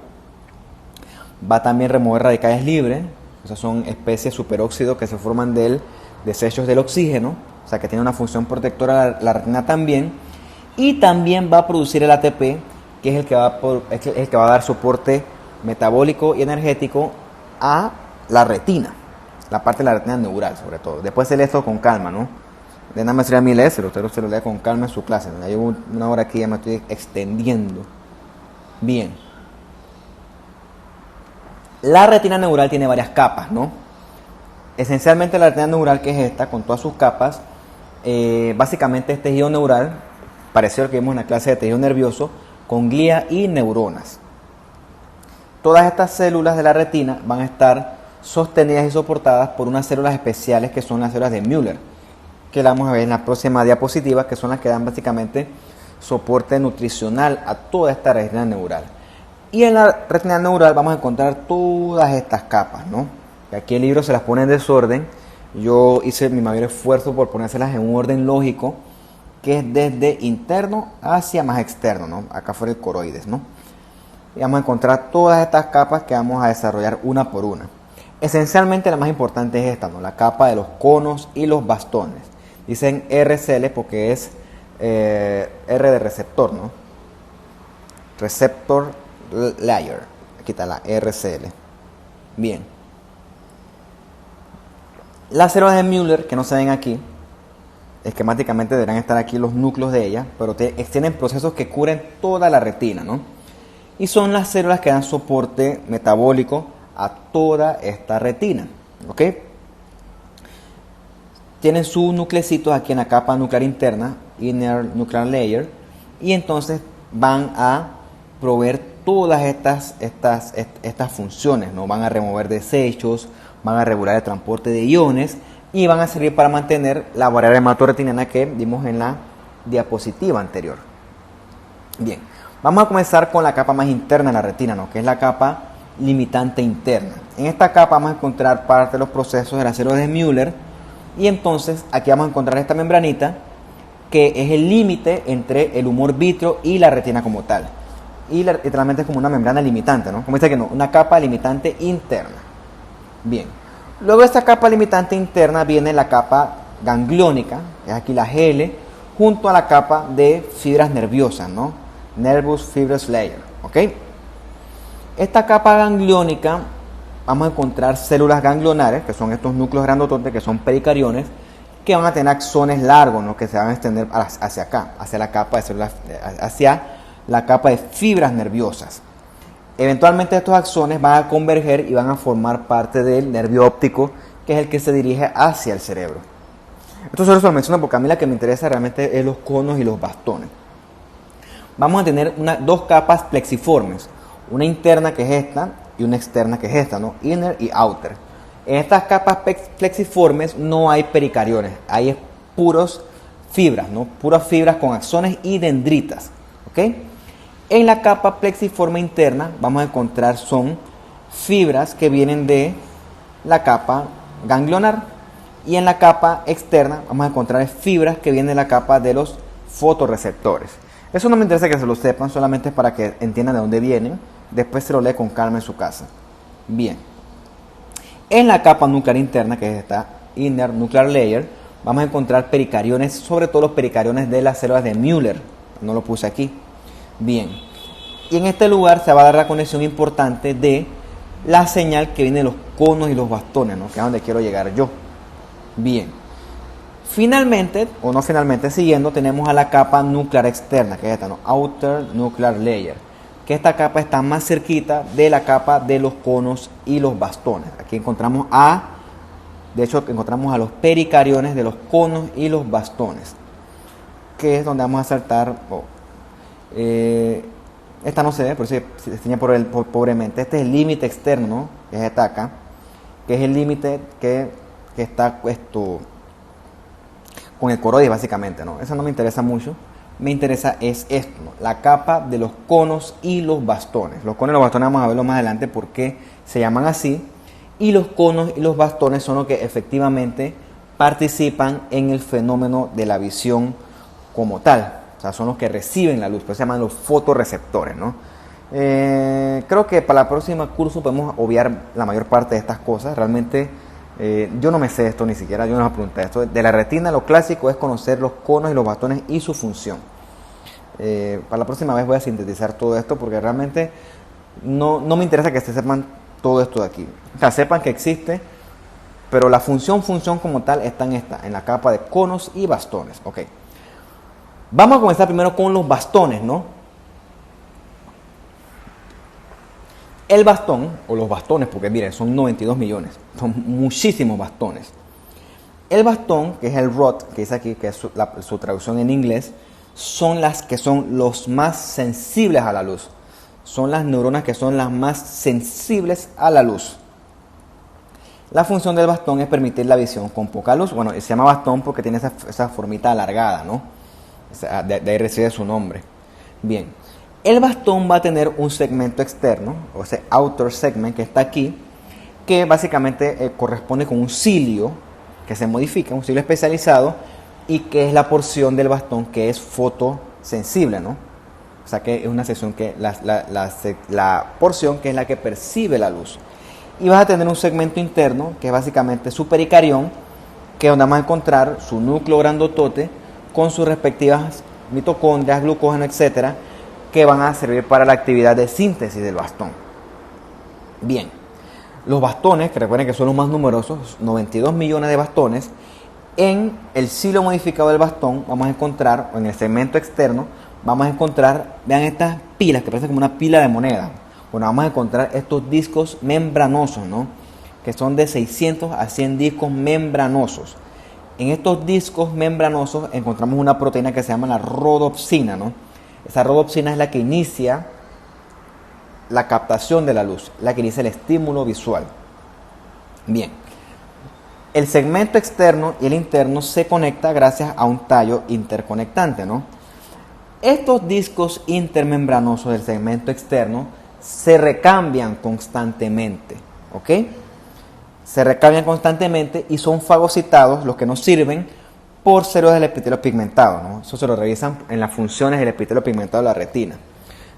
va a también remover radicales libres, o sea son especies superóxidos que se forman de desechos del oxígeno, o sea que tiene una función protectora la retina también, y también va a producir el ATP, que es el que va a dar soporte metabólico y energético a la retina, la parte de la retina neural sobre todo. Después se lee esto con calma, ¿no? De nada me sería 1000 leer, usted se lo lee con calma en su clase, ¿no? Ya llevo una hora aquí, ya me estoy extendiendo. Bien. La retina neural tiene varias capas, ¿no? Esencialmente la retina neural, que es esta, con todas sus capas, básicamente es tejido neural, parecido al que vimos en la clase de tejido nervioso, con glía y neuronas. Todas estas células de la retina van a estar sostenidas y soportadas por unas células especiales que son las células de Müller, que la vamos a ver en la próxima diapositiva, que son las que dan básicamente soporte nutricional a toda esta retina neural. Y en la retina neural vamos a encontrar todas estas capas, ¿no? Y aquí el libro se las pone en desorden. Yo hice mi mayor esfuerzo por ponérselas en un orden lógico, que es desde interno hacia más externo, ¿no? Acá fuera el coroides, ¿no? Y vamos a encontrar todas estas capas que vamos a desarrollar una por una. Esencialmente la más importante es esta, ¿no? La capa de los conos y los bastones. Dicen RCL porque es R de receptor, ¿no? Receptor layer. Aquí está la RCL. Bien. Las células de Müller, que no se ven aquí, esquemáticamente deberán estar aquí los núcleos de ellas, pero tienen procesos que cubren toda la retina, ¿no? Y son las células que dan soporte metabólico a toda esta retina. ¿Ok? Tienen sus nuclecitos aquí en la capa nuclear interna, inner nuclear layer, y entonces van a proveer todas estas funciones, ¿no? Van a remover desechos, van a regular el transporte de iones y van a servir para mantener la barrera hematoretiniana que vimos en la diapositiva anterior. Bien, vamos a comenzar con la capa más interna de la retina, ¿no? Que es la capa limitante interna. En esta capa vamos a encontrar parte de los procesos de las células de Müller, y entonces aquí vamos a encontrar esta membranita que es el límite entre el humor vítreo y la retina como tal. Y literalmente es como una membrana limitante, ¿no? Como dice que no, una capa limitante interna. Bien, luego de esta capa limitante interna viene la capa gangliónica, que es aquí la GL, junto a la capa de fibras nerviosas, ¿no? Nervous fibrous layer, ¿ok? Esta capa gangliónica vamos a encontrar células ganglionares, que son estos núcleos grandototes, que son pericariones, que van a tener axones largos, ¿no? Que se van a extender hacia acá, hacia la capa de células, hacia la capa de fibras nerviosas. Eventualmente estos axones van a converger y van a formar parte del nervio óptico, que es el que se dirige hacia el cerebro. Esto solo se lo menciono porque a mí la que me interesa realmente es los conos y los bastones. Vamos a tener dos capas plexiformes, una interna que es esta y una externa que es esta, ¿no? Inner y outer. En estas capas plexiformes no hay pericariones, hay puros fibras, ¿no? Puras fibras con axones y dendritas, ¿ok? En la capa plexiforme interna vamos a encontrar son fibras que vienen de la capa ganglionar, y en la capa externa vamos a encontrar fibras que vienen de la capa de los fotorreceptores. Eso no me interesa que se lo sepan, solamente es para que entiendan de dónde vienen. Después se lo lee con calma en su casa. Bien. En la capa nuclear interna, que es esta inner nuclear layer, vamos a encontrar pericariones, sobre todo los pericariones de las células de Müller. No lo puse aquí. Bien. Y en este lugar se va a dar la conexión importante de la señal que viene de los conos y los bastones, ¿no? Que es a donde quiero llegar yo. Bien. Finalmente, o no finalmente, siguiendo, tenemos a la capa nuclear externa, que es esta, ¿no? Outer nuclear layer. Que esta capa está más cerquita de la capa de los conos y los bastones. Aquí encontramos encontramos a los pericariones de los conos y los bastones, que es donde vamos a saltar. Esta no se ve, pero se enseña pobremente. Este es el límite externo, ¿no? Que es esta acá, que es el límite que está con el coroide básicamente, ¿no? Eso no me interesa mucho. Me interesa es esto, ¿no? La capa de los conos y los bastones. Los conos y los bastones vamos a verlo más adelante porque se llaman así. Y los conos y los bastones son los que efectivamente participan en el fenómeno de la visión como tal. O sea, son los que reciben la luz, pues se llaman los fotorreceptores, ¿no? Creo que para el próximo curso podemos obviar la mayor parte de estas cosas. Realmente yo no me sé esto ni siquiera, yo no me pregunté esto. De la retina lo clásico es conocer los conos y los bastones y su función. Para la próxima vez voy a sintetizar todo esto porque realmente no me interesa que se sepan todo esto de aquí. O sea, sepan que existe, pero la función como tal está en la capa de conos y bastones. Ok. Vamos a comenzar primero con los bastones, ¿no? El bastón, o los bastones, porque miren, son 92 millones, son muchísimos bastones. El bastón, que es el rod, que dice aquí, que es su traducción en inglés, son las que son los más sensibles a la luz. Son las neuronas que son las más sensibles a la luz. La función del bastón es permitir la visión con poca luz. Bueno, se llama bastón porque tiene esa formita alargada, ¿no? O sea, de ahí recibe su nombre. Bien, el bastón va a tener un segmento externo, o sea, outer segment, que está aquí, que básicamente corresponde con un cilio que se modifica, un cilio especializado, y que es la porción del bastón que es fotosensible, ¿no? O sea, que es una sección que la porción que es la que percibe la luz. Y vas a tener un segmento interno, que es básicamente su pericarión, que es donde vamos a encontrar su núcleo grandotote con sus respectivas mitocondrias, glucógeno, etcétera, que van a servir para la actividad de síntesis del bastón. Bien, los bastones, que recuerden que son los más numerosos, 92 millones de bastones. En el cilio modificado del bastón vamos a encontrar, o en el segmento externo, vamos a encontrar, vean estas pilas que parecen como una pila de moneda, Bueno, vamos a encontrar estos discos membranosos, ¿no? Que son de 600 a 100 discos membranosos. En estos discos membranosos encontramos una proteína que se llama la rodopsina, ¿no? Esa rodopsina es la que inicia la captación de la luz, la que inicia el estímulo visual. Bien, el segmento externo y el interno se conecta gracias a un tallo interconectante, ¿no? Estos discos intermembranosos del segmento externo se recambian constantemente, ¿ok? Se recambian constantemente y son fagocitados, los que nos sirven, por células del epitelio pigmentado, ¿no? Eso se lo revisan en las funciones del epitelio pigmentado de la retina.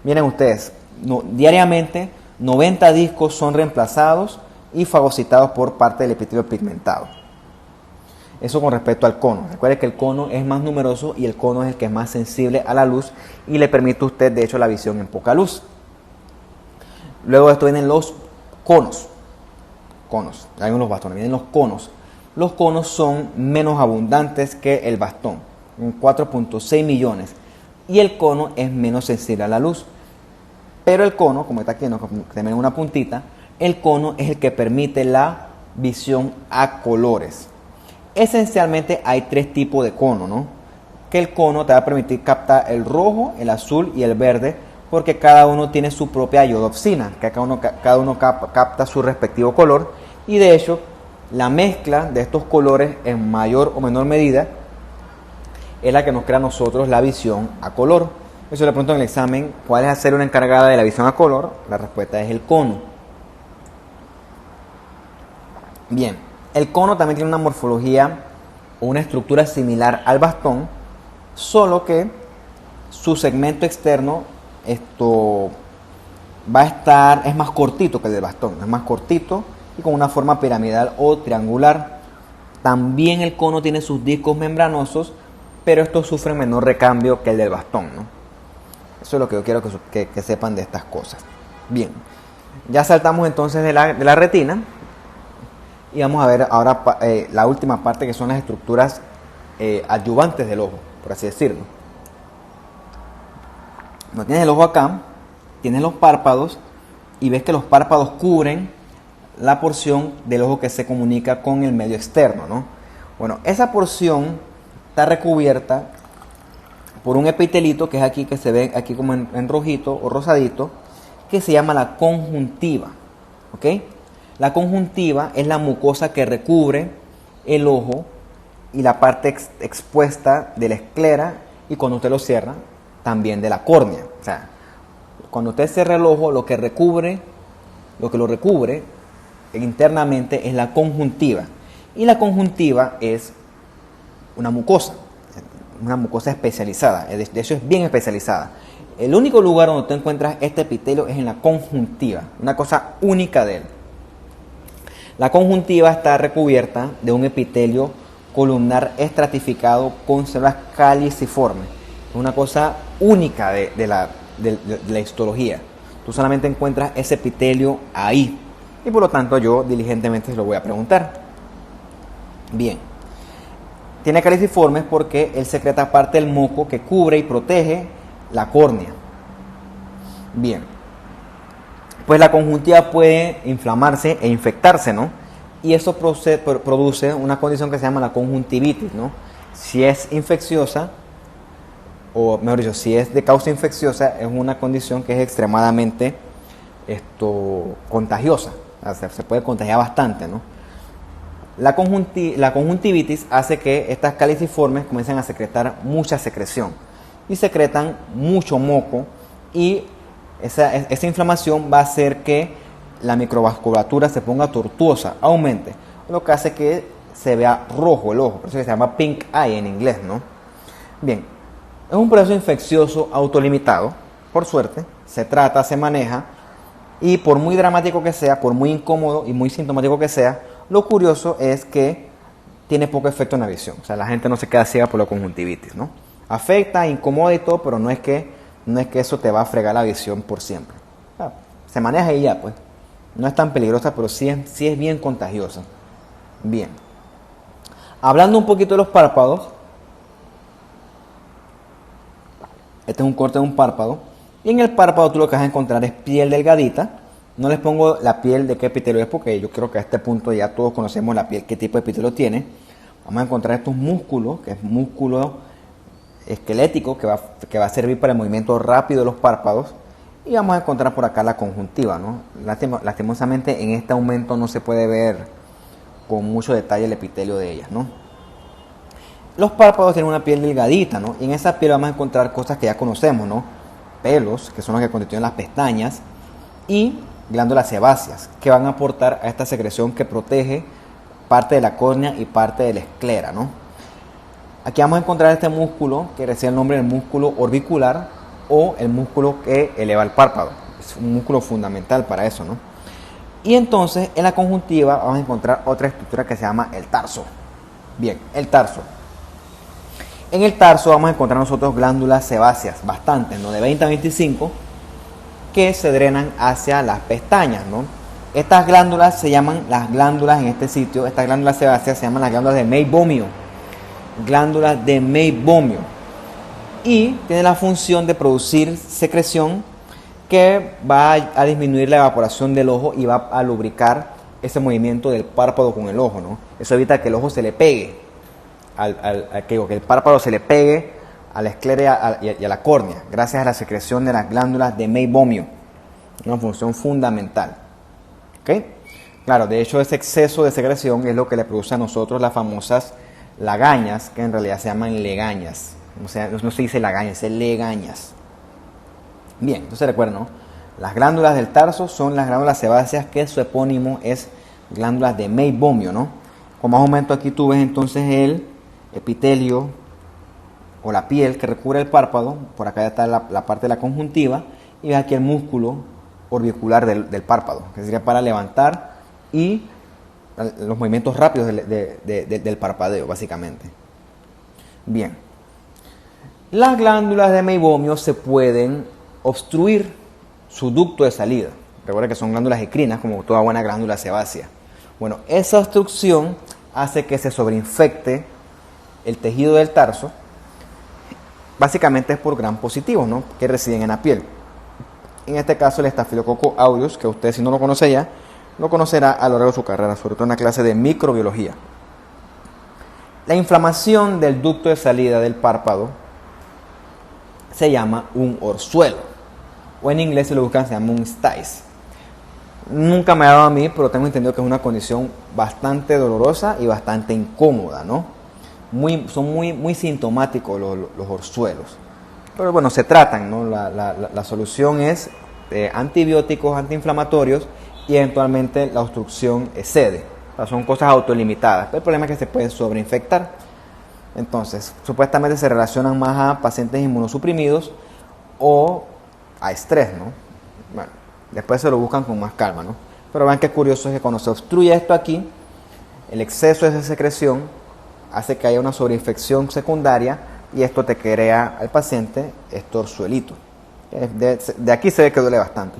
Miren ustedes, diariamente 90 discos son reemplazados y fagocitados por parte del epitelio pigmentado. Eso con respecto al cono. Recuerde que el cono es más numeroso y el cono es el que es más sensible a la luz y le permite a usted, de hecho, la visión en poca luz. Luego de esto vienen los conos. Hay unos bastones, vienen los conos. Los conos son menos abundantes que el bastón, 4.6 millones. Y el cono es menos sensible a la luz. Pero el cono, como está aquí, ¿no? Tiene una puntita, el cono es el que permite la visión a colores. Esencialmente hay tres tipos de cono, ¿no? Que el cono te va a permitir captar el rojo, el azul y el verde, porque cada uno tiene su propia iodopsina, que cada uno capta su respectivo color, y de hecho la mezcla de estos colores en mayor o menor medida es la que nos crea a nosotros la visión a color. Eso le pregunto en el examen, ¿cuál es la célula encargada de la visión a color? La respuesta es el cono. Bien, el cono también tiene una morfología o una estructura similar al bastón, solo que su segmento externo es más cortito que el del bastón, es más cortito y con una forma piramidal o triangular. También el cono tiene sus discos membranosos, pero estos sufren menor recambio que el del bastón, ¿no? Eso es lo que yo quiero que sepan de estas cosas. Bien, ya saltamos entonces de la retina y vamos a ver ahora la última parte, que son las estructuras adyuvantes del ojo, por así decirlo. No tienes el ojo acá, tienes los párpados y ves que los párpados cubren la porción del ojo que se comunica con el medio externo, ¿no? Bueno, esa porción está recubierta por un epitelito que es aquí, que se ve aquí como en rojito o rosadito, que se llama la conjuntiva, ¿ok? La conjuntiva es la mucosa que recubre el ojo y la parte expuesta de la esclera, y cuando usted lo cierra, también de la córnea. O sea, cuando usted cierra el ojo, lo que lo recubre internamente es la conjuntiva. Y la conjuntiva es una mucosa especializada, de hecho es bien especializada. El único lugar donde tú encuentras este epitelio es en la conjuntiva, una cosa única de él. La conjuntiva está recubierta de un epitelio columnar estratificado con células caliciformes. Es una cosa única de la histología. Tú solamente encuentras ese epitelio ahí. Y por lo tanto yo diligentemente se lo voy a preguntar. Bien. Tiene caliciformes porque él secreta parte del moco que cubre y protege la córnea. Bien. Pues la conjuntiva puede inflamarse e infectarse, ¿no? Y eso produce una condición que se llama la conjuntivitis, ¿no? Si es infecciosa, o mejor dicho, si es de causa infecciosa, es una condición que es extremadamente contagiosa. O sea, se puede contagiar bastante, ¿no? La conjuntivitis hace que estas caliciformes comiencen a secretar mucha secreción y secretan mucho moco, y esa inflamación va a hacer que la microvasculatura se ponga tortuosa, aumente, lo que hace que se vea rojo el ojo, por eso se llama pink eye en inglés, ¿no? Bien, es un proceso infeccioso autolimitado, por suerte, se trata, se maneja, y por muy dramático que sea, por muy incómodo y muy sintomático que sea, lo curioso es que tiene poco efecto en la visión. O sea, la gente no se queda ciega por la conjuntivitis, ¿no? Afecta, incomoda y todo, pero no es que eso te va a fregar la visión por siempre. O sea, se maneja y ya, pues. No es tan peligrosa, pero sí es bien contagiosa. Bien. Hablando un poquito de los párpados. Este es un corte de un párpado. Y en el párpado tú lo que vas a encontrar es piel delgadita. No les pongo la piel de qué epitelio es porque yo creo que a este punto ya todos conocemos la piel, qué tipo de epitelio tiene. Vamos a encontrar estos músculos, que es músculo esquelético que va a servir para el movimiento rápido de los párpados. Y vamos a encontrar por acá la conjuntiva, ¿no? Lastimosamente en este aumento no se puede ver con mucho detalle el epitelio de ellas, ¿no? Los párpados tienen una piel delgadita, ¿no? Y en esa piel vamos a encontrar cosas que ya conocemos, ¿no? Pelos, que son los que constituyen las pestañas, y glándulas sebáceas, que van a aportar a esta secreción que protege parte de la córnea y parte de la esclera, ¿no? Aquí vamos a encontrar este músculo que recibe el nombre del músculo orbicular o el músculo que eleva el párpado. Es un músculo fundamental para eso, ¿no? Y entonces en la conjuntiva vamos a encontrar otra estructura que se llama el tarso. Bien, el tarso. En el tarso vamos a encontrar nosotros glándulas sebáceas, bastantes, ¿no? De 20 a 25, que se drenan hacia las pestañas, ¿no? Estas glándulas se llaman las glándulas en este sitio, estas glándulas sebáceas se llaman las glándulas de Meibomiu. Glándulas de Meibomiu. Y tiene la función de producir secreción que va a disminuir la evaporación del ojo y va a lubricar ese movimiento del párpado con el ojo, ¿no? Eso evita que el ojo se le pegue, que el párpado se le pegue a la esclera y a la córnea, gracias a la secreción de las glándulas de Meibomiu. Una función fundamental. ¿Ok? Claro, de hecho ese exceso de secreción es lo que le produce a nosotros las famosas lagañas, que en realidad se llaman legañas. O sea, no se dice lagañas, se legañas. Bien, entonces recuerden, ¿no? Las glándulas del tarso son las glándulas sebáceas, que su epónimo es glándulas de Meibomiu, ¿no? Con más aumento aquí tú ves entonces el epitelio o la piel que recubre el párpado. Por acá ya está la parte de la conjuntiva, y ves aquí el músculo orbicular del párpado, que sería para levantar y los movimientos rápidos del parpadeo, básicamente. Bien, las glándulas de Meibomiu se pueden obstruir su ducto de salida. Recuerda que son glándulas ecrinas, como toda buena glándula sebácea. Bueno, esa obstrucción hace que se sobreinfecte el tejido del tarso. Básicamente es por gram positivos, ¿no?, que residen en la piel. En este caso el Staphylococcus aureus, que usted, si no lo conoce ya, lo conocerá a lo largo de su carrera, sobre todo en la clase de microbiología. La inflamación del ducto de salida del párpado se llama un orzuelo, o en inglés si lo buscan se llama un stys. Nunca me ha dado a mí, pero tengo entendido que es una condición bastante dolorosa y bastante incómoda, ¿no? Son muy sintomáticos los orzuelos. Pero bueno, se tratan, ¿no? La solución es antibióticos antiinflamatorios y eventualmente la obstrucción cede. O sea, son cosas autolimitadas, pero el problema es que se puede sobreinfectar. Entonces, supuestamente se relacionan más a pacientes inmunosuprimidos o a estrés, ¿no? Bueno, después se lo buscan con más calma, ¿no? Pero vean qué curioso es que cuando se obstruye esto aquí, el exceso de esa secreción hace que haya una sobreinfección secundaria y esto te crea al paciente este orzuelito. De aquí se ve que duele bastante.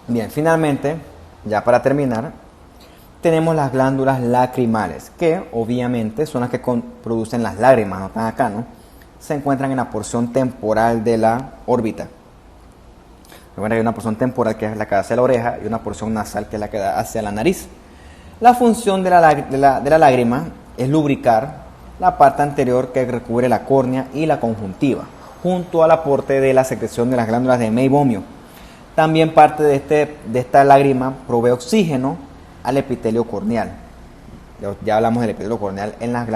Bien, finalmente, ya para terminar, tenemos las glándulas lacrimales, que obviamente son las que producen las lágrimas, no están acá, ¿no? Se encuentran en la porción temporal de la órbita. Recuerden que hay una porción temporal que es la que da hacia la oreja y una porción nasal que es la que da hacia la nariz. La función de la lágrima es lubricar la parte anterior que recubre la córnea y la conjuntiva, junto al aporte de la secreción de las glándulas de Meibomiu. También parte de esta lágrima provee oxígeno al epitelio corneal. Ya hablamos del epitelio corneal en las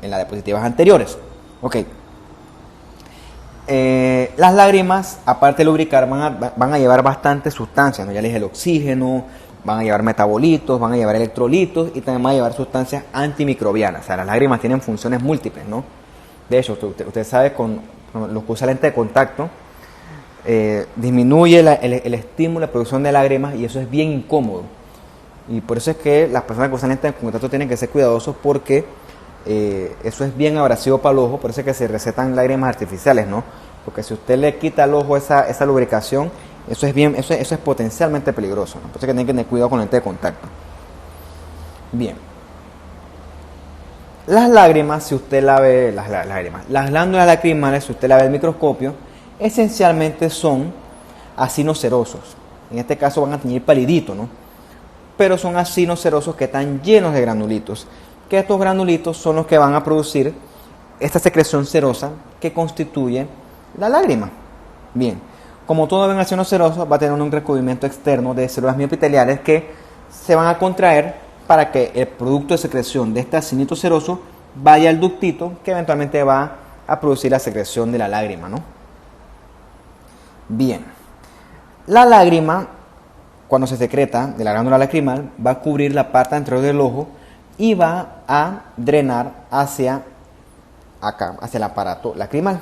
diapositivas anteriores. Ok. Las lágrimas, aparte de lubricar, van a llevar bastantes sustancias, ¿no? Ya les dije, el oxígeno, van a llevar metabolitos, van a llevar electrolitos y también van a llevar sustancias antimicrobianas. O sea, las lágrimas tienen funciones múltiples, ¿no? De hecho, usted sabe, con los que usa lente de contacto, disminuye el estímulo, la producción de lágrimas, y eso es bien incómodo. Y por eso es que las personas que usan lentes de contacto tienen que ser cuidadosos, porque eso es bien abrasivo para el ojo. Por eso es que se recetan lágrimas artificiales, ¿no? Porque si usted le quita al ojo esa lubricación, eso es potencialmente peligroso, ¿no? Por eso es que tienen que tener cuidado con el lente de contacto. Bien. Las lágrimas, si usted la ve, las lágrimas, las glándulas lacrimales, si usted la ve al microscopio, esencialmente son acinos serosos. En este caso van a tener palidito, ¿no? Pero son acinos serosos que están llenos de granulitos. Que estos granulitos son los que van a producir esta secreción serosa que constituye la lágrima. Bien, como todo buen acino seroso, va a tener un recubrimiento externo de células miopiteliales que se van a contraer para que el producto de secreción de este acinito seroso vaya al ductito que eventualmente va a producir la secreción de la lágrima, ¿no? Bien, la lágrima, cuando se secreta de la glándula lacrimal, va a cubrir la parte anterior del ojo y va a drenar hacia acá, hacia el aparato lacrimal.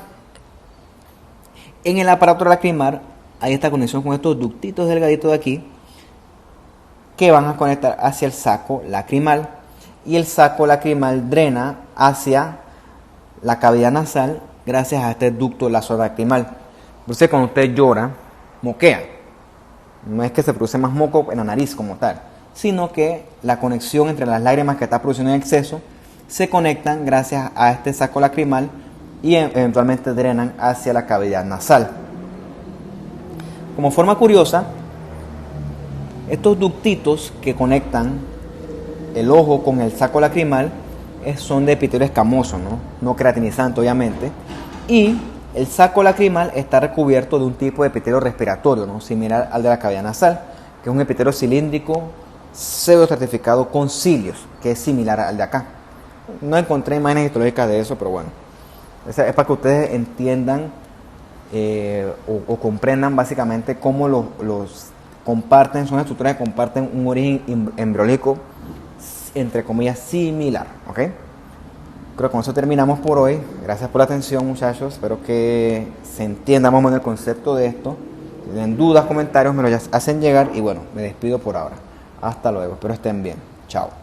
En el aparato lacrimal hay esta conexión con estos ductitos delgaditos de aquí que van a conectar hacia el saco lacrimal, y el saco lacrimal drena hacia la cavidad nasal gracias a este ducto lacrimal. Entonces cuando usted llora, moquea. No es que se produce más moco en la nariz como tal, sino que la conexión entre las lágrimas que está produciendo en exceso se conectan gracias a este saco lacrimal y eventualmente drenan hacia la cavidad nasal. Como forma curiosa, estos ductitos que conectan el ojo con el saco lacrimal son de epitelio escamoso, no queratinizante obviamente, y el saco lacrimal está recubierto de un tipo de epitelio respiratorio, ¿no? Similar al de la cavidad nasal, que es un epitelio cilíndrico pseudoestratificado con cilios, que es similar al de acá. No encontré imágenes histológicas de eso, pero bueno, es para que ustedes entiendan o comprendan básicamente cómo los comparten, son estructuras que comparten un origen embriológico entre comillas similar, ¿ok? Creo que con eso terminamos por hoy. Gracias por la atención, muchachos. Espero que se entienda más o menos el concepto de esto. Si tienen dudas, comentarios, me lo hacen llegar. Y bueno, me despido por ahora. Hasta luego. Espero estén bien. Chao.